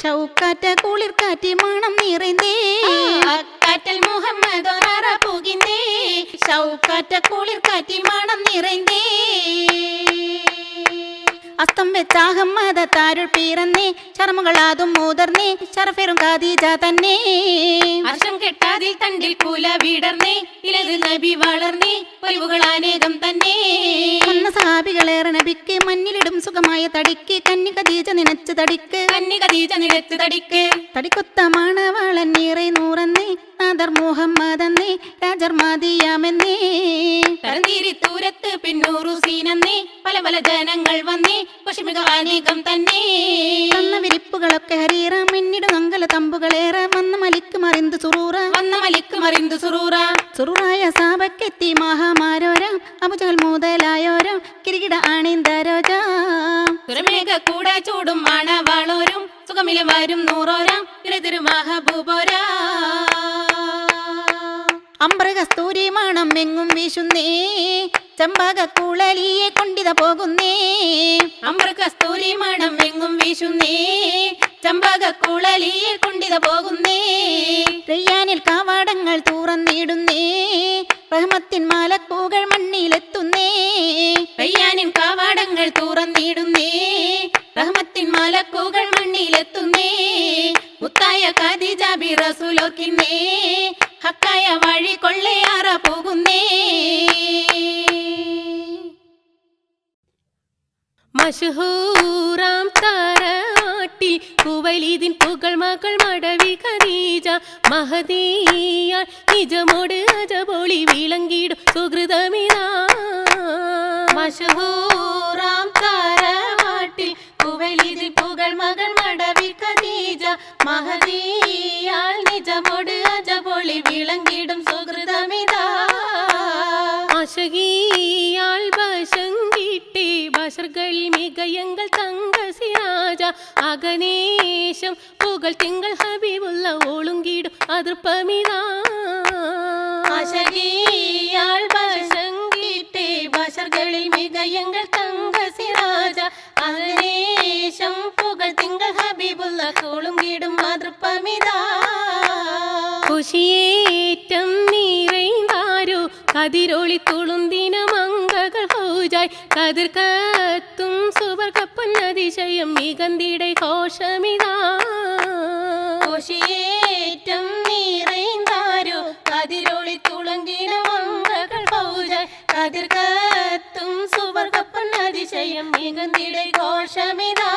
ചൗക്കാറ്റ കുളിർക്കാറ്റി മണം നിറൈന്തേ കാറ്റൽ മുഹമ്മദ് ഒറാറ പോകിന്തേ ചൗക്കാറ്റ കുളിർക്കാറ്റി മണം നിറൈന്തേ അസ്തം വെച്ച അഹമ്മദ താരുൾ പീറന്നേ ചർമ്മകളാതും മൂതർന്നേ ഷറഫേറും ഖദീജ തന്നെ ഹർഷം കെട്ടാതിൽ തണ്ടിൽ കൂല വിടർന്നേ ഇലത് നബി വളർന്നേ ഒലിവുകൾ അനേകം തന്നെ വന്ന സഹാബികളേറെ നബിക്ക് മഞ്ഞിലിടും സുഖമായ തടിക്ക് കന്നി ഖദീജ നിനച്ച് തടിക്ക് കന്നി ഖദീജ നിലത്ത് തടിക്ക് തടിക്കൊത്ത മണവാളൻ നീറെ നൂറന്നേ നാദർ മുഹമ്മദന്നേ രാജർ മാതിയാമെന്നേ തരന്തീരി തൂരത്ത് പിന്നൂറു സീനന്നേ പല പല ജനങ്ങൾ വന്നേ പശുമിക അനേകം തന്നെ തന്ന വിരിപ്പുകളൊക്കെ ഹരീറ മിന്നിടും അങ്കല തമ്പുകളേറെ വന്ന മലിക്ക് മറിന്ത് സുറൂറ വന്ന മലിക്ക് മറിന്ത് സുറൂറ സുറൂറായ സാബക്കെത്തി മഹാമാരോരം അബുജഹൽ മുതലായോരം കിരികിട ആണിന്തരോജ തുരമേഘ കൂടെ ചൂടും മണവാളോരും സുഖമില വരും നൂറോരാം ഇരതിരു മഹബൂബോരാ അമ്പറ കസ്തൂരി മണം എങ്ങും വീശുന്നേ ചമ്പക കുളലിയെ കൊണ്ടിത പോകുന്നേ അമ്പർ കസ്തൂരി മണം എങ്ങും വീശുന്നേ ചമ്പക കുളലിയെ കൊണ്ടിത പോകുന്നേ റയ്യാനിൽ കാവാടങ്ങൾ തുറന്നിടുന്നേ റഹ്മത്തിൻ മാലക്കൂകൾ മണ്ണിലെത്തുന്നേ റയ്യാനിൻ കാവാടങ്ങൾ തുറന്നിടുന്നേ റഹ്മത്തിൻ മലക്കുകൾ മണ്ണിലെത്തുന്നേ മുത്തായ ഖദീജ ബി റസൂലോർക്കിന്നേ ഹക്കായ വഴി കൊള്ളയാറ പോകുന്നേ മഷ്ഹൂറാം താരാട്ടിൽ കുവൈലിദിൻ പുകൾ മകൾ മടവി ഖദീജ മഹദിയാൽ നിജമോട് അജബൊളി വിളങ്ങിടും സുഹൃതമിതാ മഷ്ഹൂറാം താരാട്ടിൽ കുവൈലിദിൻ പുകൾ മകൾ മടവി ഖദീജ മഹദിയാൽ നിജമോട് അജബൊളി വിളങ്ങിടും സുഹൃതമിതാ ആശകിയാൽ വശങ്കിട്ടേ ബഷർകളിൽ മികയങ്ങൾ തങ്ക സിരാജ അഗനേശം പുകൾ തിങ്കൾ ഹബീബുള്ള ഓളുങ്കിടും അതിർപ്പമിതാ ആശകിയാൽ വശങ്കിട്ടേ ബഷർകളിൽ മികയങ്ങൾ തങ്ക സിരാജ അഗനേശം പുകൾ തിങ്കൾ ഹബീബുള്ള ഓളുങ്കിടും അതിർപ്പമിതാ ഖുശിയേറ്റം നീറൈന്താരോ കതിരൊളി തുളുന്തിന മംഗകൾ ഹൗജായ് കതിർ കത്തും സുവർഗപ്പൊന്നതിശയം മികന്തിടை ഘോഷമിതാ ഖുശിയേറ്റം നീറൈന്താരോ കതിരൊളി തുളുന്തിന മംഗകൾ ഹൗജായ് കതിർ കത്തും സുവർഗപ്പൊന്നതിശയം മികന്തിടை ഘോഷമിതാ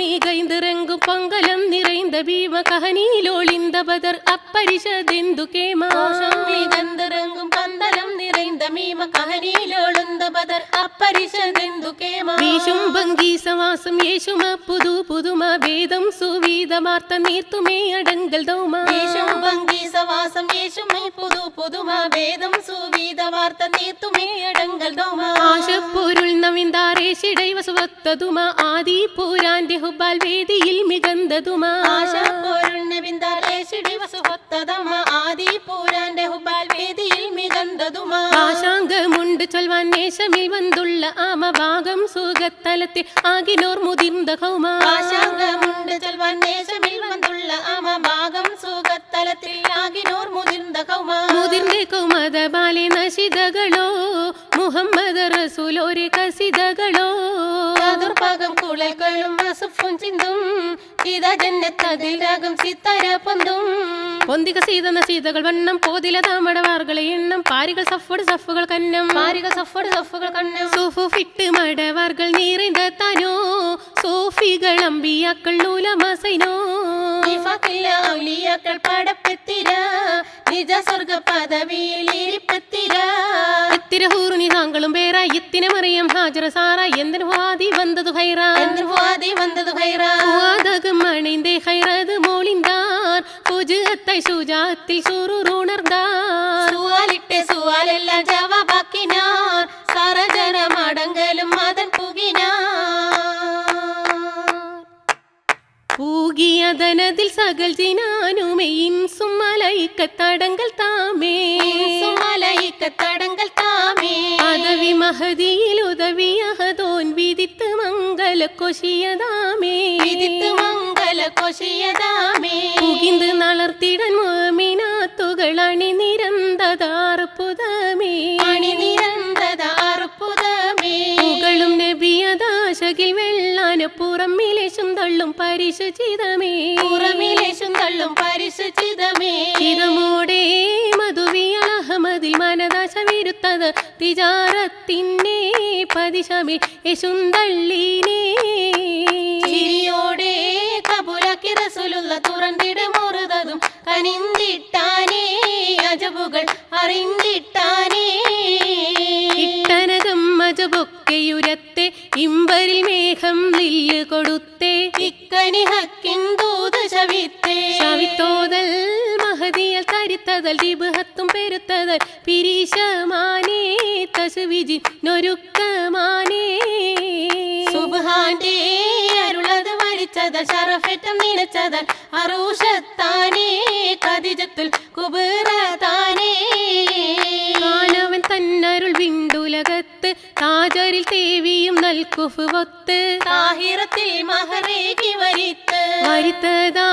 மிகைந்திறங்கும் பொங்கலம் நிறைந்த பீம கஹனியிலொளிந்த பதர் அப்பரிஷதெந்து கேமா மிகைந்திறங்கும் பந்தலம் நிறைந்த மீம கஹனியிலொளிந்த பதர் அப்பரிஷதெந்து கேமா வீஷும் பங்கீசவாசம் യേശുമ പുതു പുതുമ വേദം സുവീതമാർത്ത നീർത്തുമേ അടങ്കൽ ദൗമ യേശും ഭംഗീസവാസം യേശുമൈ പുതു പുതുമ വേദം സുവീതമാർത്ത നീർത്തുമേ അടങ്കൽ ദൗമ ആശപ്പൊരുൾ നവിന്ദാരേശിടൈ വസുവത്തതുമ ആദി പൂരാന്റെ ഹുബാൽ വേദിയിൽ മികന്തതുമ ആശപ്പൊരുൾ നവിന്ദാരേശിടൈ വസുവത്തതുമ ആദി പൂരാന്റെ ഹുബാൽ വേദിയിൽ മികന്തതുമ ആശാങ്കമുണ്ട് ചൊൽവാൻ നേശമിൽ വന്തുള്ള ആമഭാഗം സുഖത്തലത്തിൽ ആകിനോർ മുതിർന്ന കൗമ ആശാങ്കമുണ്ട് ചൊൽവാൻ നേശമിൽ വന്തുള്ള ആമഭാഗം സുഖത്തലത്തിൽ ആകിനോർ മുതിർന്ന കൗമ മുതിർന്ന കൗമത ബാലെ നശിതകളോ മുഹമ്മദ് റസൂലോരെ കസിതകളോ ചതുർഭാഗം കുളകളും വസുഫും ചിന്തും ഇതാ ജന്നത്തതിൽ രാഗം സിത്താര പൊന്തും പൊന്തിക സീതന സീതകൾ വണ്ണം പോതില താമടവാർകളെ എണ്ണം പാരികൾ സഫോട് സഫുകൾ കന്നം പാരികൾ സഫോട് സഫുകൾ കന്നം സൂഫു ഫിട്ട് മടവാർകൾ നീറിന്ത താനോ സൂഫികൾ അമ്പിയാക്കൾ നൂലമസൈനോ ഔലിയാക്കൾ പടപ്പെത്തിര നിജ സ്വർഗ പദവിയിൽ ഇരിപ്പത്തിര എത്തിര ഹൂറുനി താങ്കളും പേര ഇത്തിന മറിയം ഹാജറ സാറ എന്തിനു വാദി വന്നത് ഹൈറ എന്തിനു വാദി വന്നത് ഹൈറ വാദകം മണിന്തേ ഹൈറത് മോളിന്താർ പൂജത്തെ സുജാത്തിൽ സുറുണർന്താർ സുവാലിട്ടെ സുവാലെല്ലാം ജവാബാക്കിനാർ സരജന മടങ്ങലും മതൻ പുകിനാർ പൂകിയതനതിൽ സകൽ ജിനാനുമെയിൻ സുമലൈക്കത്തടങ്കൽ താമേ സുമലൈക്കത്തടങ്കൽ താമേ പദവി മഹദിയിൽ ഉദവിയഹദോൻ വിദിത്ത് മംഗല കൊശിയതാമേ വിദിത്ത് മംഗല കൊശിയതാമേ പുകിന്ത് നളർത്തിടൻ മുഅ്മിനാത്തുകൾ അണിനിരന്തതാർപ്പുതമേ അണിനിരന്തതാർപ്പുതമേ പുകളും നബിയദാശകിൽ വെള്ളാന പുറമിലേശും തള്ളും പരിശുചിതമേ പുറമിലേശും തള്ളും പരിശുചിതമേ ചിതമോടെ മധുവിയൽ അഹമ്മദിൽ മനദാശ വിരുത്തത് തിജാറത്തിന്നെ പതിശമിൽ യശുന്തള്ളിനെ ചിരിയോടെ കബുലാക്കി റസൂലുള്ള തുറന്നിട മുറുതതും കനിന്തിട്ടാനേ അജബുകൾ അറിന്തിട്ടാനേ ഇട്ടനകം അജബൊക്കെയുരത്തെ ഇമ്പരിൽ മേഘം ലില്ല് കൊടുത്തേ ഇക്കനി ഹക്കിൻ ദൂത ശവിത്തേ ശവിത്തോതൽ മഹദിയൽ തരിത്തതൽ ദിബ്ഹത്തും പെരുത്തതൽ പിരീശമാനേ തസ്വിജി നൊരുക്കമാനേ സുബ്ഹാന്റെ അരുളത് വലിച്ചതൽ ശറഫറ്റം നിലച്ചതൽ അറൂഷത്താനേ ഖദീജത്തുൽ കുബ്ര താനേ കാനവൻ തന്നരുൾ വിണ്ടുലകത്ത് താജരിൽ തേവിയും നൽകുഫ് ഒത്ത് താഹിറത്തിൽ മഹറേകി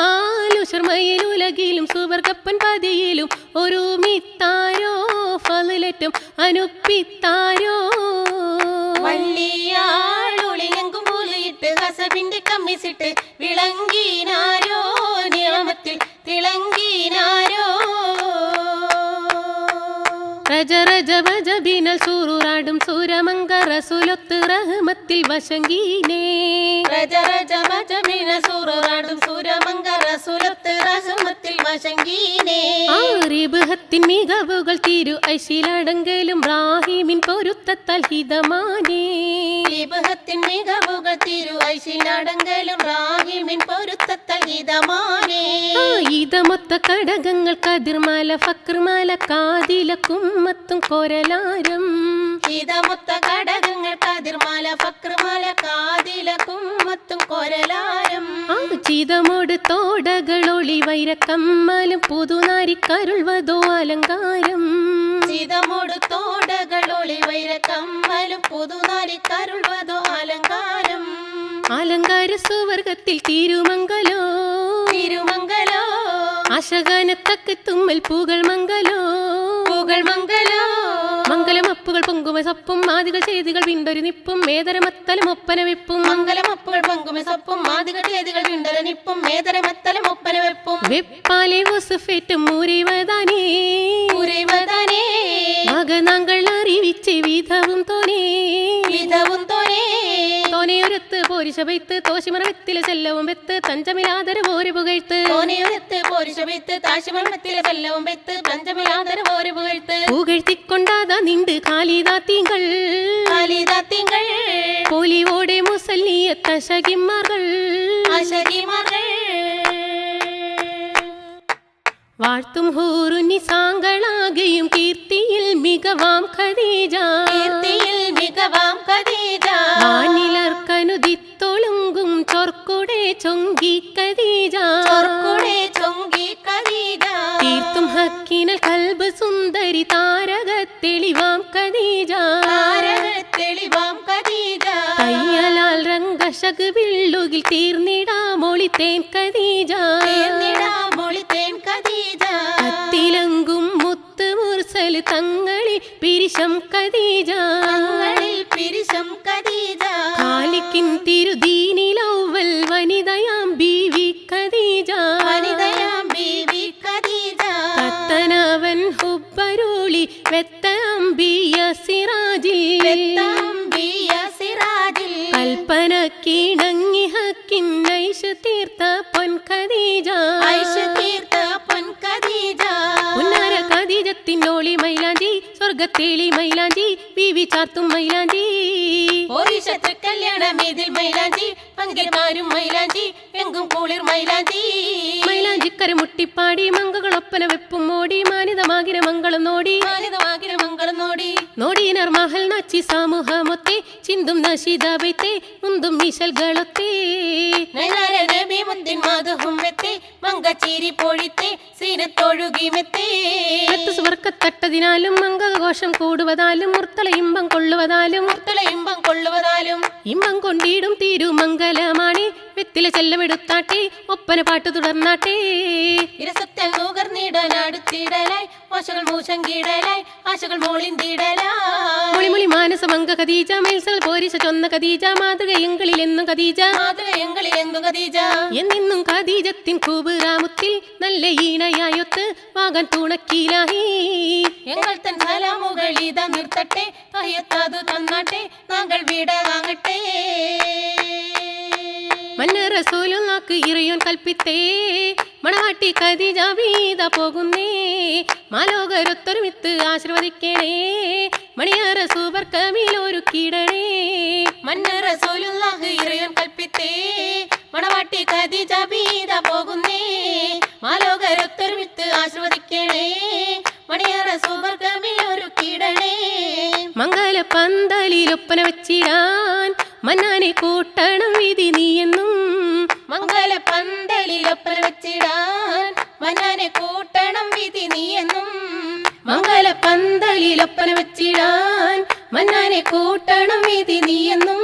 വരുത്തതാലുഷർമയിൽ ഉലകിലും സുവർഗപ്പൻ പതിയിലും ഒരു മിത്താരോ ഫളിലറ്റും അനുപ്പിത്താരോ വള്ളിയാളുളിലെങ്കും പുലിയിട്ട് ഹസബിന്റെ കമ്മിസിട്ട് വിളങ്ങിനാരോ നിയമത്തിൽ തിളങ്ങിനാരോ രജ രജ ഭജ ബിനൽ സൂറാടും സൂരമങ്ക റസൂലൊത്ത് റഹ്മത്തിൽ വശങ്കീനേ രജ രജ ഭജ ബിനൽ സൂറാടും സൂരമങ്ക റസൂലൊത്ത് റഹ്മത്തിൽ വശങ്കീനേ ആരിബ്ഹത്തിൻ മികവുകൾ തിരു ഐശിലടങ്കലും റാഹിമിൻ പൊരുത്തത്താൽ ഹിതമാനേ ഇബ്ഹത്തിൻ മികവുകൾ തിരു ഐശിലടങ്കലും റാഹിമിൻ പൊരുത്തത്താൽ ഹിതമാനേ ഇതമൊത്ത കടകങ്ങൾ കതിർമാല ഫക്ർമാല കാതില കുമ്മത്തും കൊരലാരം ഇതമൊത്ത കടകങ്ങൾ കതിർമാല ഫക്ർമാല കാതില കുമ്മത്തും കൊരലാരം ചിതമോട് തോടകളൊളി വൈരക്കമ്മലും പുതുനാരിക്കരുൾവതോ അലങ്കാരം ചിതമോട് തോടകളൊളി വൈരക്കമ്മലും പുതുനാരിക്കരുൾവതോ അലങ്കാരം അലങ്കാര സുവർഗത്തിൽ തിരുമംഗലോ തിരുമംഗലോ അശഗാനത്തക്ക് തുമ്മൽ പൂകൾ മംഗലോ പൂകൾ മംഗലോ മംഗലമപ്പുകൾ പൊങ്കുമ സപ്പും മാതികൾ ചെയ്തികൾ വിണ്ടൊരു നിപ്പും മേതരമത്തലും ഒപ്പന വെപ്പും മംഗലമപ്പുകൾ പൊങ്കുമ സപ്പും മാതികൾ ചെയ്തികൾ വിണ്ടൊരു നിപ്പും മേതരമത്തലും ഒപ്പന വെപ്പും വെപ്പാലെ വസുഫേറ്റും മുറിവതാനേ മുറിവതാനേ മകനാങ്കൾ അറിവിച്ച് വിധവും തോനേ വിധവും തോനേ തോനെ ഒരു തോനെയുരത്ത് പോരിശബൈത്ത് തോശിമറത്തിലെ ചെല്ലവും വെത്ത് തഞ്ചമിലാതര പോര് പുകഴ്ത്ത് തോനെയുരത്ത് പോരിശബൈത്ത് താശിമർമ്മത്തിലെ ചെല്ലവും വെത്ത് പഞ്ചമിലാതര പോര് പുകഴ്ത്ത് പുകഴ്ത്തിക്കൊണ്ടാതാ നിണ്ട് കാലിദാത്തിങ്കൾ പോലിയോടെ മുസല്ലിയത്ത ശകിമാർകൾ വാഴ്ത്തും ഹൂറുനി സാങ്കളാകെയും കീർത്തിയിൽ മികവാം ഖദീജ വാനിലർക്കനുദിത്തൊളുങ്കും ചൊർക്കുടെ ചൊങ്കി ഖദീജ തീർത്തും ഹക്കിനൽ കൽബ് സുന്ദരി താരകത്തെളിവാം ഖദീജ തയ്യലാൽ രംഗശക് വിള്ളുകിൽ തീർന്നിടാമൊളിത്തേൻ ഖദീജ കത്തിലങ്കും മുത്ത് മുർസൽ തങ്ങളിൽ പിരിശം ഖദീജ കാലിക്കിൻ തിരുദീനിലൗവൽ വനിതയാം ബീവി ഖദീജ കത്തനവൻ ഹുബ്ബരുളി വെത്തംബിയ സിറാജിൽ കൽപ്പന കീണങ്ങി ഹക്കിൻ ഐശ് തീർത്ത പൊൻ ഖദീജ ഉന്നാര ഖദീജത്തിനോളി മൈലാഞ്ചി സ്വർഗത്തേളി മൈലാഞ്ചി ബീവി ചാർത്തും മൈലാഞ്ചി കല്യാണമേതിൽ മൈലാഞ്ചി പങ്കിമാരും മൈലാഞ്ചി എങ്കും കുളിർ മൈലാഞ്ചി മൈലാഞ്ചിക്കര മുട്ടിപ്പാടി മംഗകളൊപ്പന വെപ്പും മോടി മാനിതമാകിര മംഗളം നോടി നോടീനർ മഹൽ നച്ചി സമൂഹമൊത്തെ ചിന്തും നശിതാബൈത്തെ മുന്തും നിശൽകളൊത്തെ മങ്കച്ചീരി പൊഴിത്തെ സീനത്തൊഴുകി മെത്തേ സുവർക്കത്തട്ടതിനാലും മംഗഘോഷം കൂടുവതാലും മുർത്തല ഇമ്പം കൊള്ളുവതാലും ഇമ്പം കൊണ്ടിടും തിരുമംഗലമാണി വെത്തില ചെല്ലമെടുത്താട്ടെ ഒപ്പന പാട്ട് തുടർന്നാട്ടെ ഇരസത്യൽ നുകർന്നിടലാടുത്തിടലായി ആശകൾ മൂശങ്കിടലായി ആശകൾ മോളിന്തിടലായി മൊളി മാനസ മംഗ ഖദീജ മേൽസൽ പോരിശ ചൊന്ന ഖദീജ മാതൃകയങ്ങളിൽ എന്നും ഖദീജ എന്നെന്നും ഖദീജത്തിൻ കൂബുറാമുത്തിൽ നല്ല ഈണയായൊത്ത് വാഗൻ തുണക്കീലാഹി എങ്ങൾ തൻ സലാമുകൾ ഇതാ നിർത്തട്ടെ തയ്യത്താതു തന്നാട്ടെ താങ്കൾ വീട വാങ്ങട്ടെ മന്ന റസൂലുള്ളാക്ക് ഇറയോൻ കൽപ്പിത്തേ മണവാട്ടി ഖദീജ വീത പോകുന്നേ മാലോകരൊത്തൊരുമിത്ത് ആശീർവദിക്കണേ മണിയറ സൂപർ കമിലൊരുക്കിടണേ മന്ന റസൂലുള്ളാഹ് ഇറയോൻ കൽപ്പിത്തേ മണവാട്ടി ഖദീജ വീത പോകുന്നേ മാലോകരൊത്തൊരുമിത്ത് ആശീർവദിക്കണേ മണിയറ സൂപർ കമിലൊരുക്കിടണേ മംഗല പന്തലിലൊപ്പന വെച്ചിടാൻ മന്നാനെ കൂട്ടണം വിധി നീയെന്നും മംഗല പന്തലിലൊപ്പന വെച്ചിടാൻ മന്നാനെ കൂട്ടണം വിധി നീയെന്നും മംഗല പന്തലിലൊപ്പന വെച്ചിടാൻ മന്നാനെ കൂട്ടണം വിധി നീയെന്നും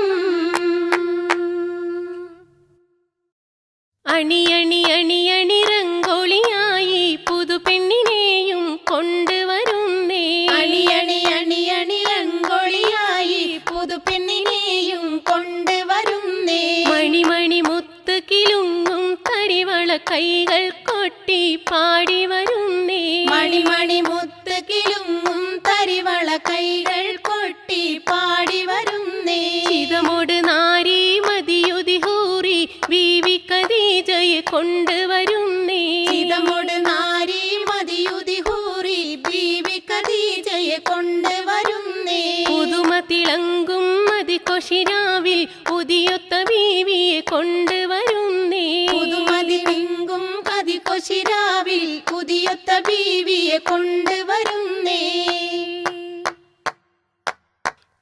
അണിയണി അണിയണി രംഗോളിയായി പുതുപെണ്ണിനെയും കൊണ്ടുവരുന്നേ അണിയണി അണിയണി രംഗോളിയായി പുതുപെണ്ണിനെയും കൊണ്ടുവരുന്നേ മണിമണി മുത്ത് കിലുങ്ങും കരിവള കൈകൾ കൊട്ടി പാടി വരുന്നേ മണിമണി മുത്ത് കിലുങ്ങും തരിവള കൈകൾ കൊട്ടി പാടി വരുന്നേ ചിതമോട് നാരി മതിയുതി ഹൂറി ബീവി ഖദീജയെ കൊണ്ടുവരുന്നേ ചിതമോട് നാരി മതിയുതി ഹൂറി ബീവി ഖദീജയെ കൊണ്ടുവരുന്നേ പുതുമ തിളങ്ങും മതി കൊഷിരാവിൽ ഉദിയൊത്ത ബീവിയെ കൊണ്ടുവരുന്നേ പുതുമതിലെങ്കും കതികൊശിരാവിൽ പുതിയൊത്ത ബീവിയെ കൊണ്ടുവരുന്നേ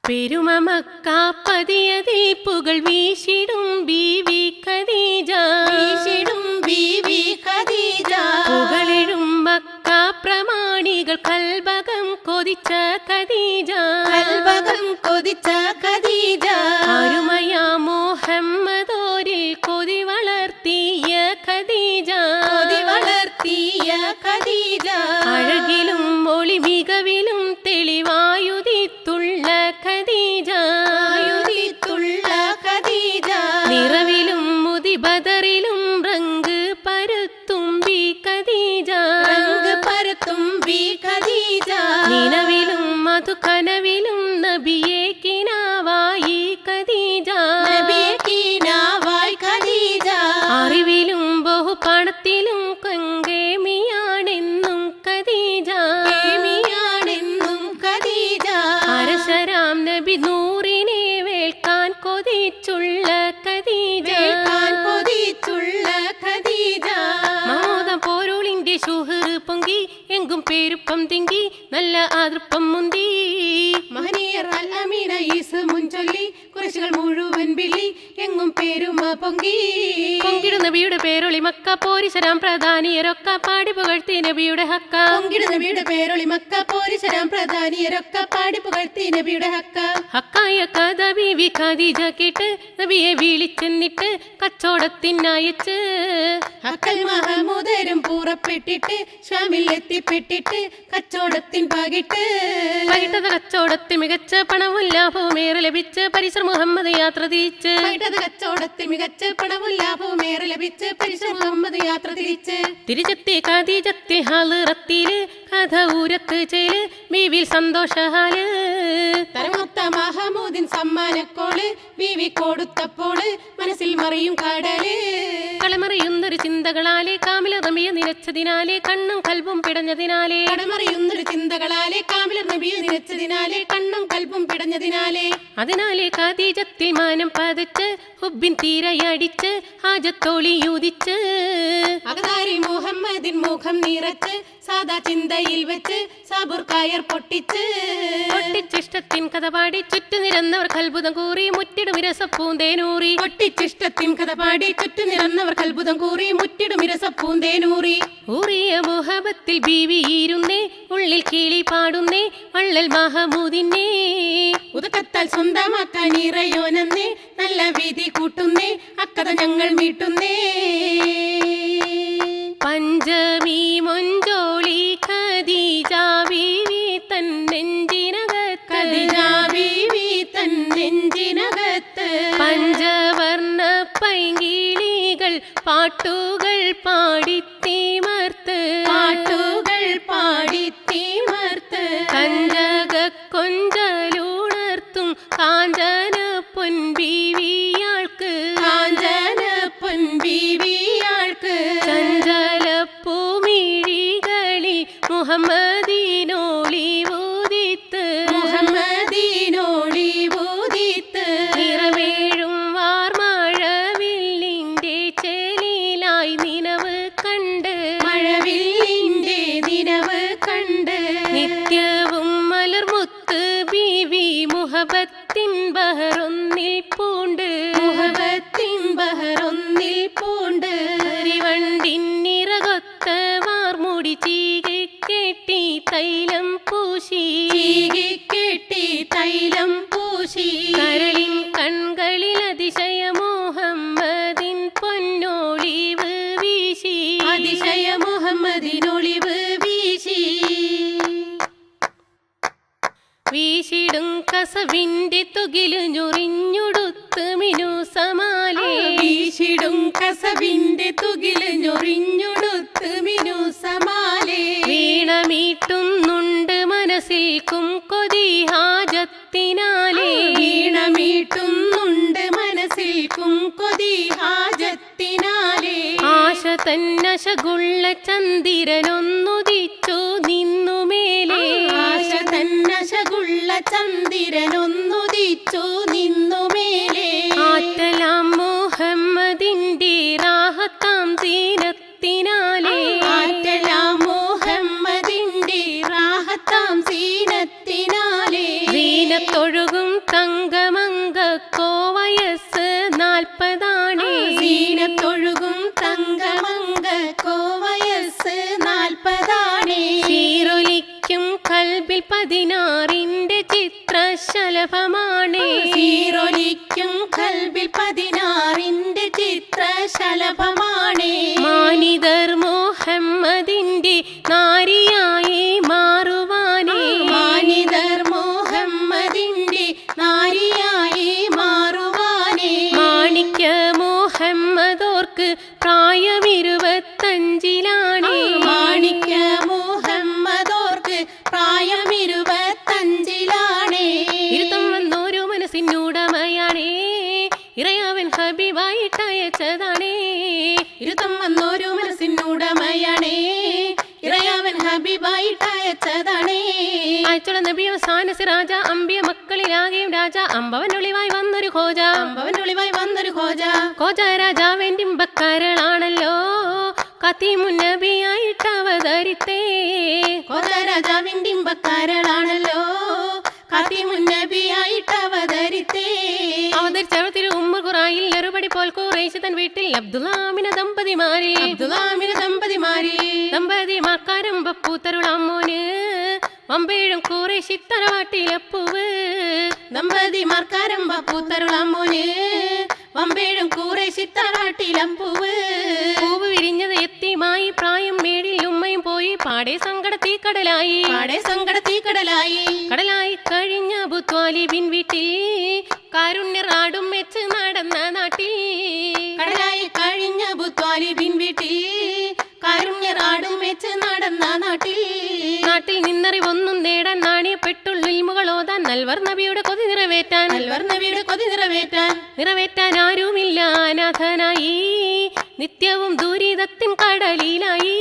പെരുമ മക്ക പതിയതിൽ പുകൾ വീശിടും ബീവി ഖദീജ പുകളിടും മക്ക പ്രമാണികൾ കൽബകം കൊതിച്ച ഖദീജ അരുമയാ മുഹമ്മദോരിൽ കൊതി വളർത്തിയ ഖദീജ അഴകിലും മൊളി മികവിലും തെളിവായുദിത്തുള്ള ഖദീജ നിറവിലും മുതി ബദറിലും റങ്ക് പരത്തുമ്പി ഖദീജ നിലവിലും മധു കനവിലും നബിയെ കിനാവായി ഖദീജ കൊതിച്ചുള്ള ഖദീജ കൊതിച്ചുള്ള ഖദീജ മഹമൂദം പോരോളിന്റെ ഷുഹർ പൊങ്കി എങ്കും പേരുപ്പം തിങ്കി നല്ല ആതൃപ്പം മുന്തി മഹനീയർ അൽ അമീന ഈസ് മുൻചൊല്ലി കുറച്ചുകൾ മുഴുവൻ ബില്ലി എങ്ങും പേരുമ പൊങ്കി പൊങ്കിടു നബിയുടെ പേരൊളി മക്ക പോരിശരാം പ്രധാനിയരൊക്ക പാടി പുകഴ്ത്തി നബിയുടെ ഹക്ക പൊങ്കിടു നബിയുടെ പേരൊളി മക്ക പോരിശരാം പ്രധാനിയരൊക്ക പാടി പുകഴ്ത്തി നബിയുടെ ഹക്ക ഹക്കായ കഥ ബീവി ഖദീജ കേട്ട് നബിയെ വിളിച്ചെന്നിട്ട് കച്ചവടത്തിനയച്ച് ഹക്കൽ മഹമൂദരും പുറപ്പെട്ടിട്ട് ഷാമിൽ എത്തിപ്പെട്ടിട്ട് കച്ചവടത്തിൻ പകിട്ട് വൈകിട്ടത് കച്ചവടത്തിൽ മികച്ച പണവും ലാഭവും ഏറെ ലഭിച്ച് പരിസർ മുഹമ്മദ് യാത്ര തിരിച്ച് കച്ചവടത്തിൽ മികച്ച പണവും ലാഭവും ഏറെ ലഭിച്ച് പരിസർ മുഹമ്മദ് യാത്ര തിരിച്ച് തിരിച്ചെത്തി ഖദീജത്തിൽ ഹാളിറത്തില് കഥ ഊരത്ത് ചേല് ബീവിൽ സന്തോഷഹാല് തരമൊത്ത മഹമൂദിൻ സമ്മാനക്കോള് ബീവി കൊടുത്തപ്പോള് മനസ്സിൽ മറിയും കടല് കളമറിയുന്നൊരു ചിന്തകളാലെ കാമില നബിയെ നിലച്ചതിനാലെ കണ്ണും കൽബും പിടഞ്ഞതിനാലെ കടമറിയുന്നൊരു ചിന്തകളാലെ കാമില നബിയെ നിലച്ചതിനാലെ കണ്ണും കൽബും പിടഞ്ഞതിനാലെ അതിനാലെ ഖദീജത്തിൽ മാനം പതച്ച് ഹുബിൻ തീരയടിച്ച് ഹാജത്തോളിയൂതിച്ച് അകതാരിൽ മുഹമ്മദിൻ മുഖം നിറച്ച് സാദാ ചിന്തയിൽ വെച്ച് സാബുർ കയർ പൊട്ടിച്ചിഷ്ടത്തിൻ കഥ പാടി ചുറ്റു നിരന്നവർ കൽബുതം കൂറി മുറ്റിടും ഇരസപ്പൂന്തേനൂറി പൊട്ടിച്ചിഷ്ടത്തിൻ കഥ പാടി ചുറ്റു നിരന്നവർ കൽബുതം കൂറി മുറ്റിടും ഇരസപ്പൂന്തേനൂറി ഊറിയ മുഹബത്തിൽ ബീവിയിരുന്നേ ഉള്ളിൽ കിളി പാടുന്നേ വള്ളൽ മഹമൂദിനെ ഉദക്കത്താൽ സ്വന്തമാക്കാൻ ഇറയോനെന്നേ നല്ല വീതി കൂട്ടുന്നേ അക്കഥ ഞങ്ങൾ മീട്ടുന്നേ പഞ്ചമി മൊഞ്ചോളി ഖദീജ ബീവി തൻ നെഞ്ചിനകത്ത് ഖദീജ ബീവി തൻ നെഞ്ചിനകത്ത് പഞ്ചവർണ്ണ പൈങ്കിളികൾ പാട്ടുകൾ പാടിത്തീമർത്ത് കഞ്ചക കൊഞ്ചലൂണർത്തും കാഞ്ചന പൊൻബീവിയാൾക്ക് ചഞ്ചല പൂമിഴികളി മുഹമ്മദീനോളി ഊദിത്ത് നിറവേഴും വാർമഴവില്ലിന്റെ ചേലിലായി നിനവ് കണ്ട് നിത്യവും മലർമുത്ത് ബീവി മുഹബത്തിൻ ബഹറൊന്നിൽ പൂണ്ട് കരിവണ്ടിന്നിറകൊത്ത വാർമുടി ചീകി കെട്ടി തൈലം പൂശി കരളിൻ കൺകളിൽ അതിശയ മുഹമ്മദിൻ പൊന്നൊളിവ് വീശി വീശിടും കസവിന്റെ തുകില് ഞൊറിഞ്ഞുടുത്ത് മിനുസമാലേ വീണമീട്ടുന്നുണ്ട് മനസ്സിൽ കൊതി ഹാജത്തിനാലേ ആശ തന്നശകുള്ള ചന്ദിരനൊന്നുദിച്ചു നിന്നുമേലേ ആറ്റലാം മുഹമ്മദിന്റെ റാഹത്താം സീനത്തിനാലേ സീനത്തൊഴുകും തങ്കമങ്ക കോവയസ് 40 സീറൊലിക്കും കൽബിൽ 16ന്റെ ചിത്രശലഭമാണ് മാനിദർ മുഹമ്മദിന്റെ നാരിയായി മാറുവാനേ മാണിക്യ മുഹമ്മദോർക്ക് പ്രായം 25-ലാണേ ഇരുത്തം വന്നോരു മനസ്സിനുടമയാണേ ഇറയാവൻ ഹബീബായിട്ടയച്ചതാണേ കാഴ്ചുള്ള നബിയോ സാനസ് രാജ അമ്പിയ മക്കളിലാകെയും രാജ അമ്പവനൊളിവായി വന്നൊരു ഖോജ ഖോജ രാജാവേന്റെ ബക്കാരളാണല്ലോ ഖതീമുൻ നബിയായിട്ട് അവതരിത്തേ ഖോജ രാജാവിന്റെ ഇമ്പക്കാരളാണല്ലോ ഖതീമുൻ നബിയായിട്ട് അവതരിത്തേ അവതരിച്ചവർ തിരു ഉമ്മർ ഖുറായിൽ എറുപടി പോൽ ഖുറൈശ് തൻ വീട്ടിൽ അബ്ദുല്ലാമിന ദമ്പതിമാർക്കാരം ബപ്പൂത്തരുളാമോന് വമ്പേഴും ഖുറൈശി തറവാട്ടിലപ്പൂവ് ദമ്പതിമാർക്കാരം ബപ്പൂത്തരുളാമോന് വമ്പേഴും ഖുറൈശി തറവാട്ടിലപ്പൂവ് പൂവ് വിരിഞ്ഞത് എത്തിയുമായി പ്രായം മേടിൽ ഉമ്മയും പോയി പാടെ സങ്കടത്തീ കടലായി കടലായി കഴിഞ്ഞ അബൂത്വാലിബിൻ വീട്ടിൽ കാരുണ്യറാടും വെച്ച് നടന്ന നാട്ടിൽ കടലായി കഴിഞ്ഞ അബൂത്വാലിബിൻ വീട്ടിൽ കാരുണ്യറാടും വെച്ച് നടന്ന നാട്ടിൽ നിന്നറിവൊന്നും നേടാൻ നാണിയപ്പെട്ടുള്ളിൽ മുകളോതാൻ നൽവർ നബിയുടെ കൊതി നിറവേറ്റാൻ ആരുമില്ല അനാഥനായി നിത്യവും ദുരിതത്തിൻ കടലിലായി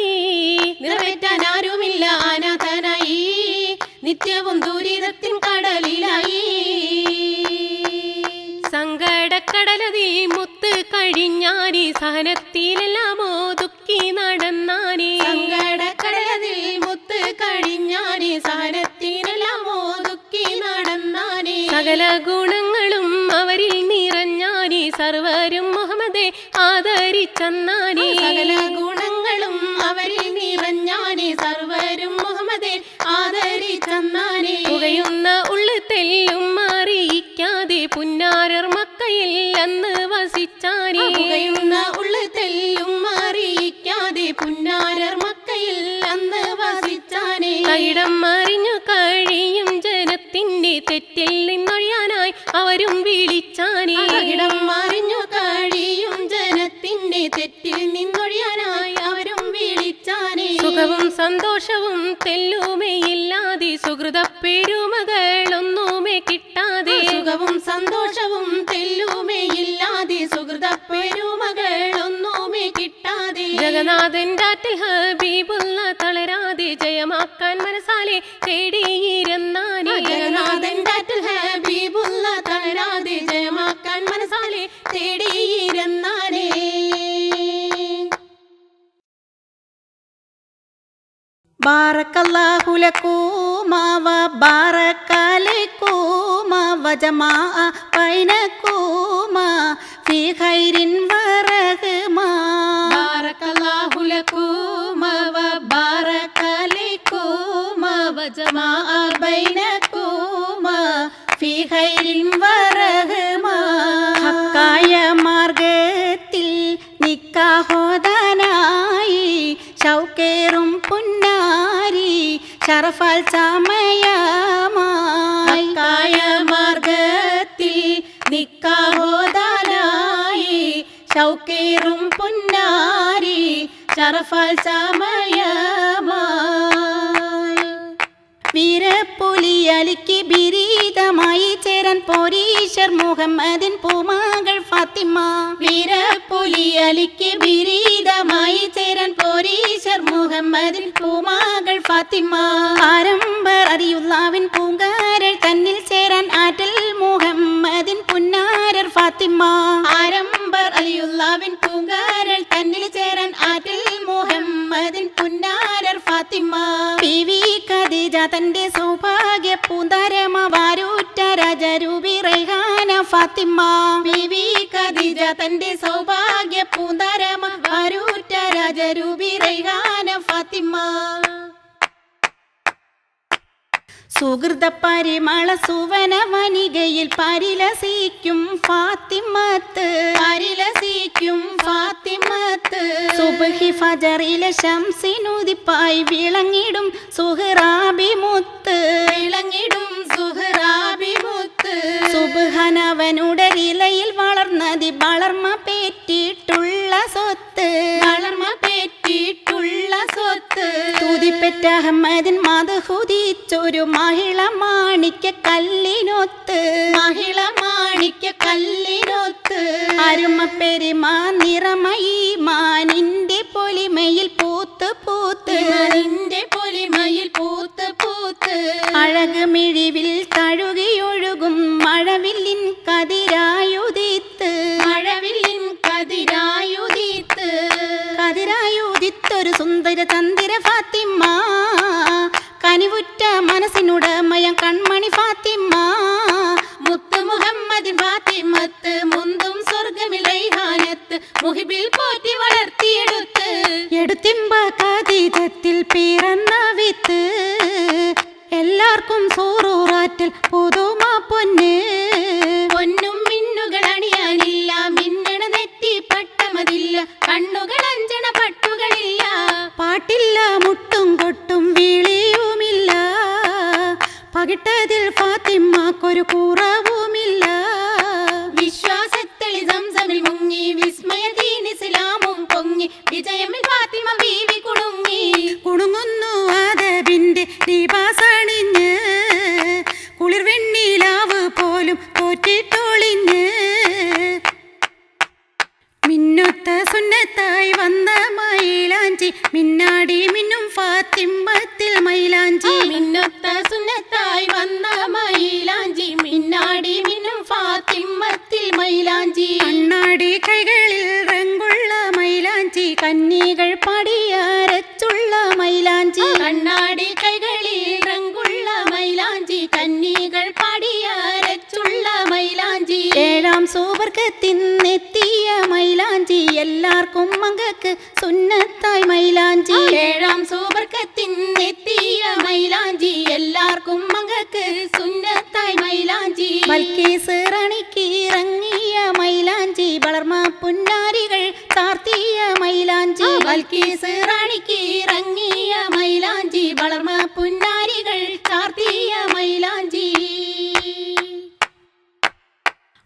നിറവേറ്റാൻ ആരുമില്ല അനാഥനായി നിത്യവും ദുരിതത്തിൻ കടലിലായി സങ്കടക്കടലതി മുത്ത് കഴിഞ്ഞാനി സഹനത്തിലെല്ലാമോ ദുഃഖി നടന്നാനി സങ്കടക്കടലതിൽ മുത്ത് കഴിഞ്ഞാനി സഹനത്തിലെല്ലാമോ ദുഃഖി നടന്നാനി സകല ഗുണങ്ങളും അവരിൽ നിറഞ്ഞാനി സർവരും മുഹമ്മദെ ആദരിച്ചന്നാനി സകല ഗുണങ്ങളും അവരിൽ നിറഞ്ഞാനി സർവരും മുഹമ്മദെ ആദരിച്ചന്നാനി പുകയുന്ന ഉള്ളു തെല്ലും അറിയിക്കാതെ പുന്നാരർ മക്കയിൽ അന്ന് വസിച്ചാനി പുകയുന്ന ഉള്ളു തെല്ലും അറിയിക്കാതെ പുന്നാരർ മക്കയിൽ അന്ന് വസിച്ചാനി കൈടം മറിഞ്ഞു കഴിയും ജനത്തിന്റെ തെറ്റിൽ നിന്നൊഴിയാനായി അവരും വിളിച്ചാനി ഇടം മറിഞ്ഞു കഴിയും ജനത്തിന്റെ തെറ്റിൽ നിന്നൊഴിയാനായി അവരും വിളിച്ചാനി സുഖവും സന്തോഷവും തെല്ലുമേയില്ലാതെ സുഹൃത പെരുമകളൊന്നുമേ കിട്ടാതെ സുഖവും സന്തോഷവും തെല്ലുമേയില്ലാതെ സുഹൃത പെരുമകളൊന്നുമേ കിട്ടാതെ ജഗന്നാഥന്റെ ആറ്റിൽ ഹബീബുള്ള തളരാതെ ജയമാക്കാൻ മനസാലെ തേടിയിരുന്നാനി ജഗന്നാഥന്റെ ആറ്റിൽ ഹബീബുള്ള തളരാതെ ജയമാക്കാൻ മനസാലെ തേടിയിരുന്നാനേ ബാറക്കല്ലാഹു ലകൂമാ വബാറകലൈകുമാ വജമാഅ ബൈനകുമാ ഫീ ഖൈരിൻ വറഹ്മാ ബാറക്കല്ലാഹു ലകൂമാ വബാറകലൈകുമാ വജമാഅ ബൈനകുമാ ഫീ ഖൈരിൻ വറഹ്മാ ഹക്കായ മാർഗത്തിൽ നിക്കാഹോദനായി ഷൗക്കേറും പുന്നാരി ഷറഫൽ സമയമായി ഹക്കായ മാർഗത്തിൽ നിക്കാഹോദാനായി ഷൗക്കേറും പുന്നാരി ഷറഫൽ സമയമായി വീരപ്പുലി അലിക്ക് ബിരീതമായി ചേരാൻ പോരീശർ മുഹമ്മദിൻ പൂമകൾ ഫാത്തിമ വീരപ്പുലി അലിക്ക് ബിരീതമായി ചേരാൻ പോരീശർ മുഹമ്മദിൻ പൂമകൾ ഫാത്തിമ ആരംഭർ അറിയുള്ളാവിൻ പൂങ്കാരൽ തന്നിൽ ചേരാൻ ആറ്റൽ മുഹമ്മദിൻ പുന്നാരർ ഫാത്തിമ ആരംഭർ അലിയുള്ളാവിൻ പൂങ്കാരൽ തന്നിൽ ചേരാൻ ആറ്റിൽ മുഹമ്മദിൻ പുന്നാരർ ഫാത്തിമ ബീവി ഖദീജ തന്റെ സൗഭാഗ്യ പൂന്താരമ വാരൂറ്റ രാജരൂപി റൈഹാന ഫാത്തിമ ബീവി ഖദീജ തന്റെ സൗഭാഗ്യ പൂന്താരമ വാരൂറ്റ രാജരൂപി റൈഹാന ഫാത്തിമ സുഹൃത പരിമള സുവന വനികയിൽ പരിലസിക്കും ഫാത്തിമത്ത് സുബ്ഹി ഫജറിലെ ശംസിനുദിപ്പായി വിളങ്ങിടും സുഹ്റാബിമുത്ത് സുബ്ഹാനവനുടരിലയിൽ വളർന്നതി വളർമ പേറ്റിട്ടുള്ള സ്വത്ത് തുതിപ്പെറ്റ അഹമ്മദിൻ മധുഹുദിച്ചൊരു മഹിള മാണിക്യ കല്ലിനൊത്ത് അരുമ പെരുമാ നിറമയി മാനിന്റെ പൊലിമയിൽ പൂത്ത് പൂത്ത് അഴക് മിഴിവിൽ തഴുകിയൊഴുകും മഴവില്ലിൻ കതിരായുദിത്ത് കതിരായുദിത്തൊരു സുന്ദര തന്തിര ഫാത്തിമ്മ കനിവുറ്റ മനസ്സിനുടമയം കൺമണി ഫാത്തിമ്മ മുത്ത് മുഹമ്മദ് ഫാത്തിമത്ത് മുന്തും സ്വർഗമിൽ റൈഹാനത്ത് മുഹിബിൽ പോറ്റി വളർത്തിയെടുത്ത് എടുത്തിമ്പ കാതീതത്തിൽ പിറന്ന വിത്ത് എല്ലാവർക്കും സൂറൂറാറ്റൽ പുതുമ പൊന്ന് പൊന്നും മിന്നുകൾ അണിയാനില്ല മിന്നണ നെറ്റി പട്ടമതില്ല കണ്ണുകൾ അഞ്ചണ പട്ടുകളില്ല പാട്ടില്ല മുട്ടും കൊട്ടും വിളിയുമില്ല പകിട്ടതിൽ ഫാത്തിമ്മക്കൊരു കുറവുമില്ല വിശ്വാസത്തിൽ സംസമിൽ മുങ്ങി വിസ്മയദീൻ ഇസ്ലാമും പൊങ്ങി വിജയമിൽ ഫാത്തിമ ബീവി കുണുങ്ങുന്നു ആദബിന്റെ ദീപാസണിഞ്ഞ് കുളിർവെണ്ണിലാവ് പോലും തോറ്റിട്ടൊളിഞ്ഞ് മിന്നൊത്ത സുന്നത്തായി വന്ന മൈലാഞ്ചി മിന്നാടി മിന്നും ഫാത്തിമ്മത്തിൽ മൈലാഞ്ചി മിന്നൊത്ത സുന്നത്തായി വന്ന മൈലാഞ്ചി മിന്നാടി മിന്നും ഫാത്തിമത്തിൽ മൈലാഞ്ചി കണ്ണാടി കൈകളിൽ റങ്കുള്ള മൈലാഞ്ചി കന്നികൾ പടിയരച്ചുള്ള മൈലാഞ്ചി കണ്ണാടി കൈകളിൽ റങ്കുള്ള മൈലാഞ്ചി കന്നികൾ പടിയരച്ചുള്ള മൈലാഞ്ചി ഏഴാം സൂവർക്കത്തിന്നെത്തിയ മൈലാഞ്ചി എല്ലാവർക്കും മകക്ക് സുന്നത്തായി മൈലാഞ്ചി ഏഴാം സൂവർക്കത്തിനെത്തിയ മൈലാഞ്ചി എല്ലാവർക്കും മകക്ക് സുന്നത്തായി മൈലാഞ്ചി ബൽക്കീസ് റാണിക്ക് ഇറങ്ങിയ മൈലാഞ്ചി വളർമ പുന്നാരികൾ ചാർത്തിയ മൈലാഞ്ചി ബൽക്കീസ് റാണിക്ക് ഇറങ്ങിയ മൈലാഞ്ചി വളർമ പുന്നാരികൾ ചാർത്തിയ മൈലാഞ്ചി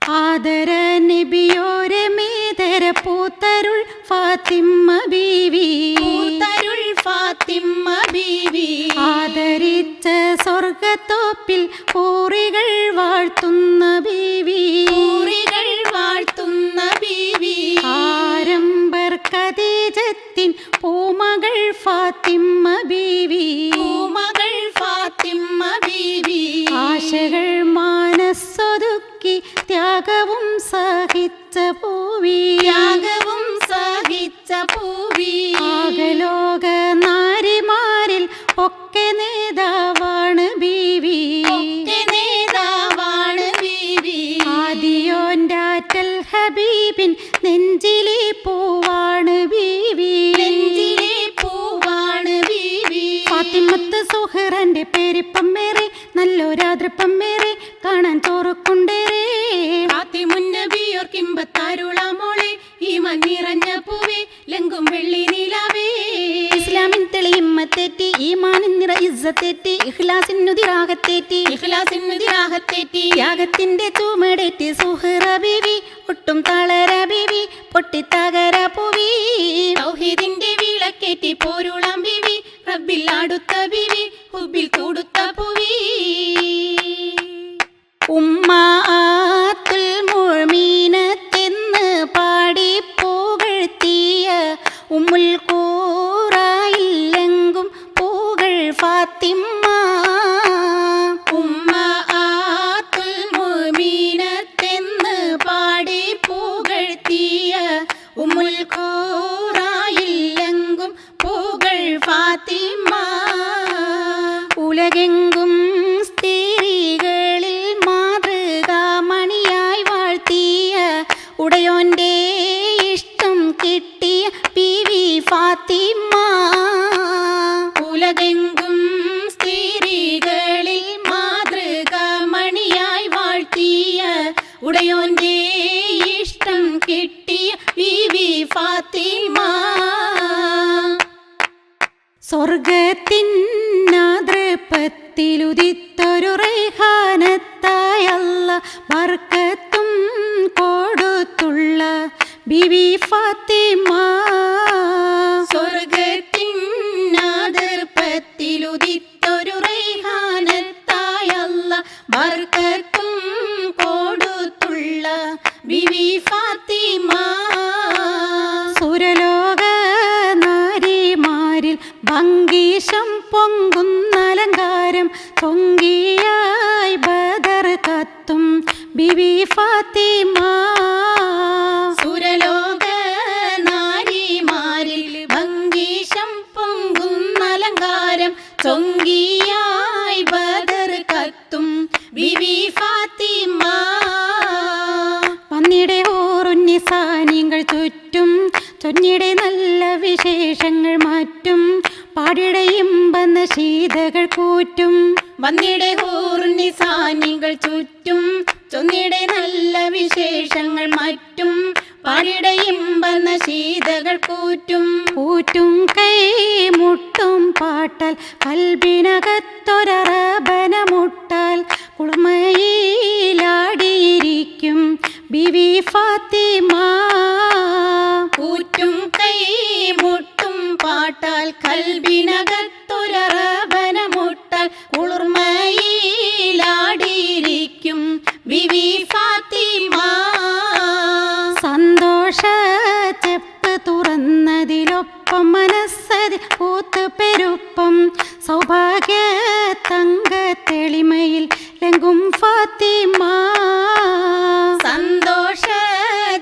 ആദര നബിയോരെ മേദര പൂത്തരുൾ ഫാത്തിമ്മ ബീവി പൂത്തരുൾ ഫാത്തിമ്മ ബീവി ആദരിച്ച സ്വർഗത്തോപ്പിൽ പൂറികൾ വാഴ്ത്തുന്ന ബീവി പൂറികൾ വാഴ്ത്തുന്ന ബീവി ആരംബർ ഖദീജത്തിൻ പൂമകൾ ഫാത്തിമ്മ ബീവി പൂമകൾ ഫാത്തിമ്മ ബീവി ആശകൾ മനസ്സൊതുക്കി ത്യാഗവും സഹിച്ച പൂവി ത്യാഗവും സഹിച്ച പൂവി ആകലോക നാരിമാരിൽ ഒക്കെ നേതാവാണ് ബീവി ഒക്കെ നേതാവാണ് ബീവി ആദിയോൻറ്റാറ്റൽ ഹബീബിൻ നെഞ്ചിലെ പൂവാണ് ബീവി നെഞ്ചിലെ പൂവാണ് ബീവി ഫാത്തിമത്ത് സുഹറന്റെ പേരിപ്പമ്മേറെ നല്ലൊരാതൃപ്പമ്മേറെ കാണാൻ ചോറുക്കുണ്ടേറെ ഫാത്തിമുന്നബിയോർക്കിമ്പത്താരുളാമോളെ ഈ മഞ്ഞിറഞ്ഞ പൂവേ ലങ്കും വെള്ളി നീലാവേ ഇസ്ലാമിൻ തെളിയിമ്മത്തേറ്റി ഈമാനിൻ നിറ ഇസ്സത്തേറ്റി ഇഖ്ലാസിനുതിരാകത്തേറ്റി ഇഖ്ലാസിനുതിരാഹത്തേറ്റി ത്യാഗത്തിന്റെ ചുമടേറ്റി സുഹറ ബീവി ഒട്ടും തളര ബീവി പൊട്ടിത്തകര പൂവി തൗഹീദിന്റെ വിളക്കേറ്റി പോരുളാം ബീവി റബ്ബിൽ അടുത്ത ബീവി ഹുബിൽ കൂടുത്ത പൂവി ഉമ്മാത്തുൽ മുഅ്മിനത്തെന്ന് പാടി പുകഴ്ത്തിയ ഉമ്മുൽ ഖുറായിലെങ്കും പൂകൾ ഫാത്തിമ്മ ഉമ്മാത്തുൽ മുഅ്മിനത്തെന്ന് പാടി പുകഴ്ത്തിയ ഉമ്മുൽ ഖുറായിലെങ്കും പൂകൾ ഫാത്തിമ്മ ഉലകെങ്കും സ്ത്രീകളിൽ മാതൃകാമണിയായി വാഴ്ത്തിയ ഉടയോന്റെ ഇഷ്ടം കിട്ടിയ ബീവി ഫാത്തിമ്മ ഉലകെങ്കും സ്ത്രീകളിൽ മാതൃകാമണിയായി വാഴ്ത്തിയ ഉടയോന്റെ ഇഷ്ടം കിട്ടിയ ബീവി ഫാത്തിമ സ്വർഗത്തിൻ നാദൃപ്പത്തിലുദിത്തൊരു റൈഹാനത്തായല്ല ബർക്കത്തും കൊടുത്തുള്ള ബിബി ഫാത്തിമ സ്വർഗത്തിൻ നാദർപ്പത്തിലുദിത്തൊരു റൈഹാനത്തായല്ല ബർക്കത്തും കൊടുത്തുള്ള ബിബി ഫാത്തിമ സുരലോക നാരിമാരിൽ ഭംഗീശം പൊങ്കുന്നലങ്കാരം പൊങ്കി ഫാത്തിമ. സുരലോക നാരിമാരിൽ ഭംഗീശം പൊങ്കുന്നലങ്കാരം ചൊങ്കിയായി ബദർ കത്തും ബിബി ഫാത്തിമ. വന്നിടെ ഓറുന്നിസാനികൾ ചുറ്റും ചൊന്നിടെ നല്ല വിശേഷങ്ങൾ മാറ്റും പാടിടെ ഇമ്പന്ന ശീതകൾ കൂറ്റും. വന്നിടെ ഹൂർനിസാനികൾ ചുറ്റും ചൊന്നിടെ നല്ല വിശേഷങ്ങൾ മറ്റും പാടിടെ ഇമ്പന്ന ശീതകൾ കൂറ്റും. കൂറ്റും കൈ മുട്ടും പാട്ടാൽ കൽബിനകത്തൊരറബന മുട്ടാൽ കുളിർമയിലാടിയിരിക്കും ബിവി ഫാത്തിമ. കൂറ്റും കൈ മുട്ടും പാട്ടാൽ കൽബിനകത്തൊരറബന മുട്ടാൽ കുളിർമയിലാടിയിരിക്കും ബിവി ഫാത്തിമ. സന്തോഷ ചെപ്പ് തുറന്നതിലൊപ്പം മനസ്സതിൽ പൂത്ത് പെരുപ്പം സൗഭാഗ്യ തങ്ക തെളിമയിൽ ലംഘും ഫാത്തിമ. സന്തോഷ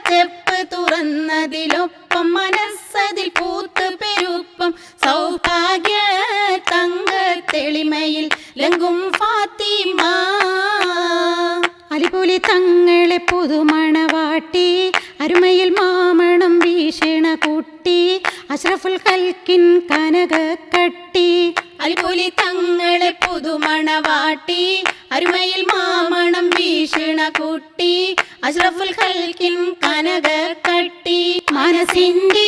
ചെപ്പ് തുറന്നതിലൊപ്പം മനസ്സതിൽ പൂത്ത് പെരുപ്പം സൗഭാഗ്യ തങ്ക തെളിമയിൽ ലംഘും ഫാത്തിമ. അലിപൊലി തങ്ങളെ പുതുമണവാട്ടി അരുമയിൽ മാമണം വീക്ഷണ കൂട്ടി അഷ്റഫുൽ ഖൽക്കിൻ കനക കട്ടി. അലിപൊലി തങ്ങളെ പുതുമണവാട്ടി അരുമയിൽ മാമണം വീക്ഷണ കൂട്ടി അഷ്റഫുൽ ഖൽക്കിൻ കനക കട്ടി. മനസ്സിൻ്റെ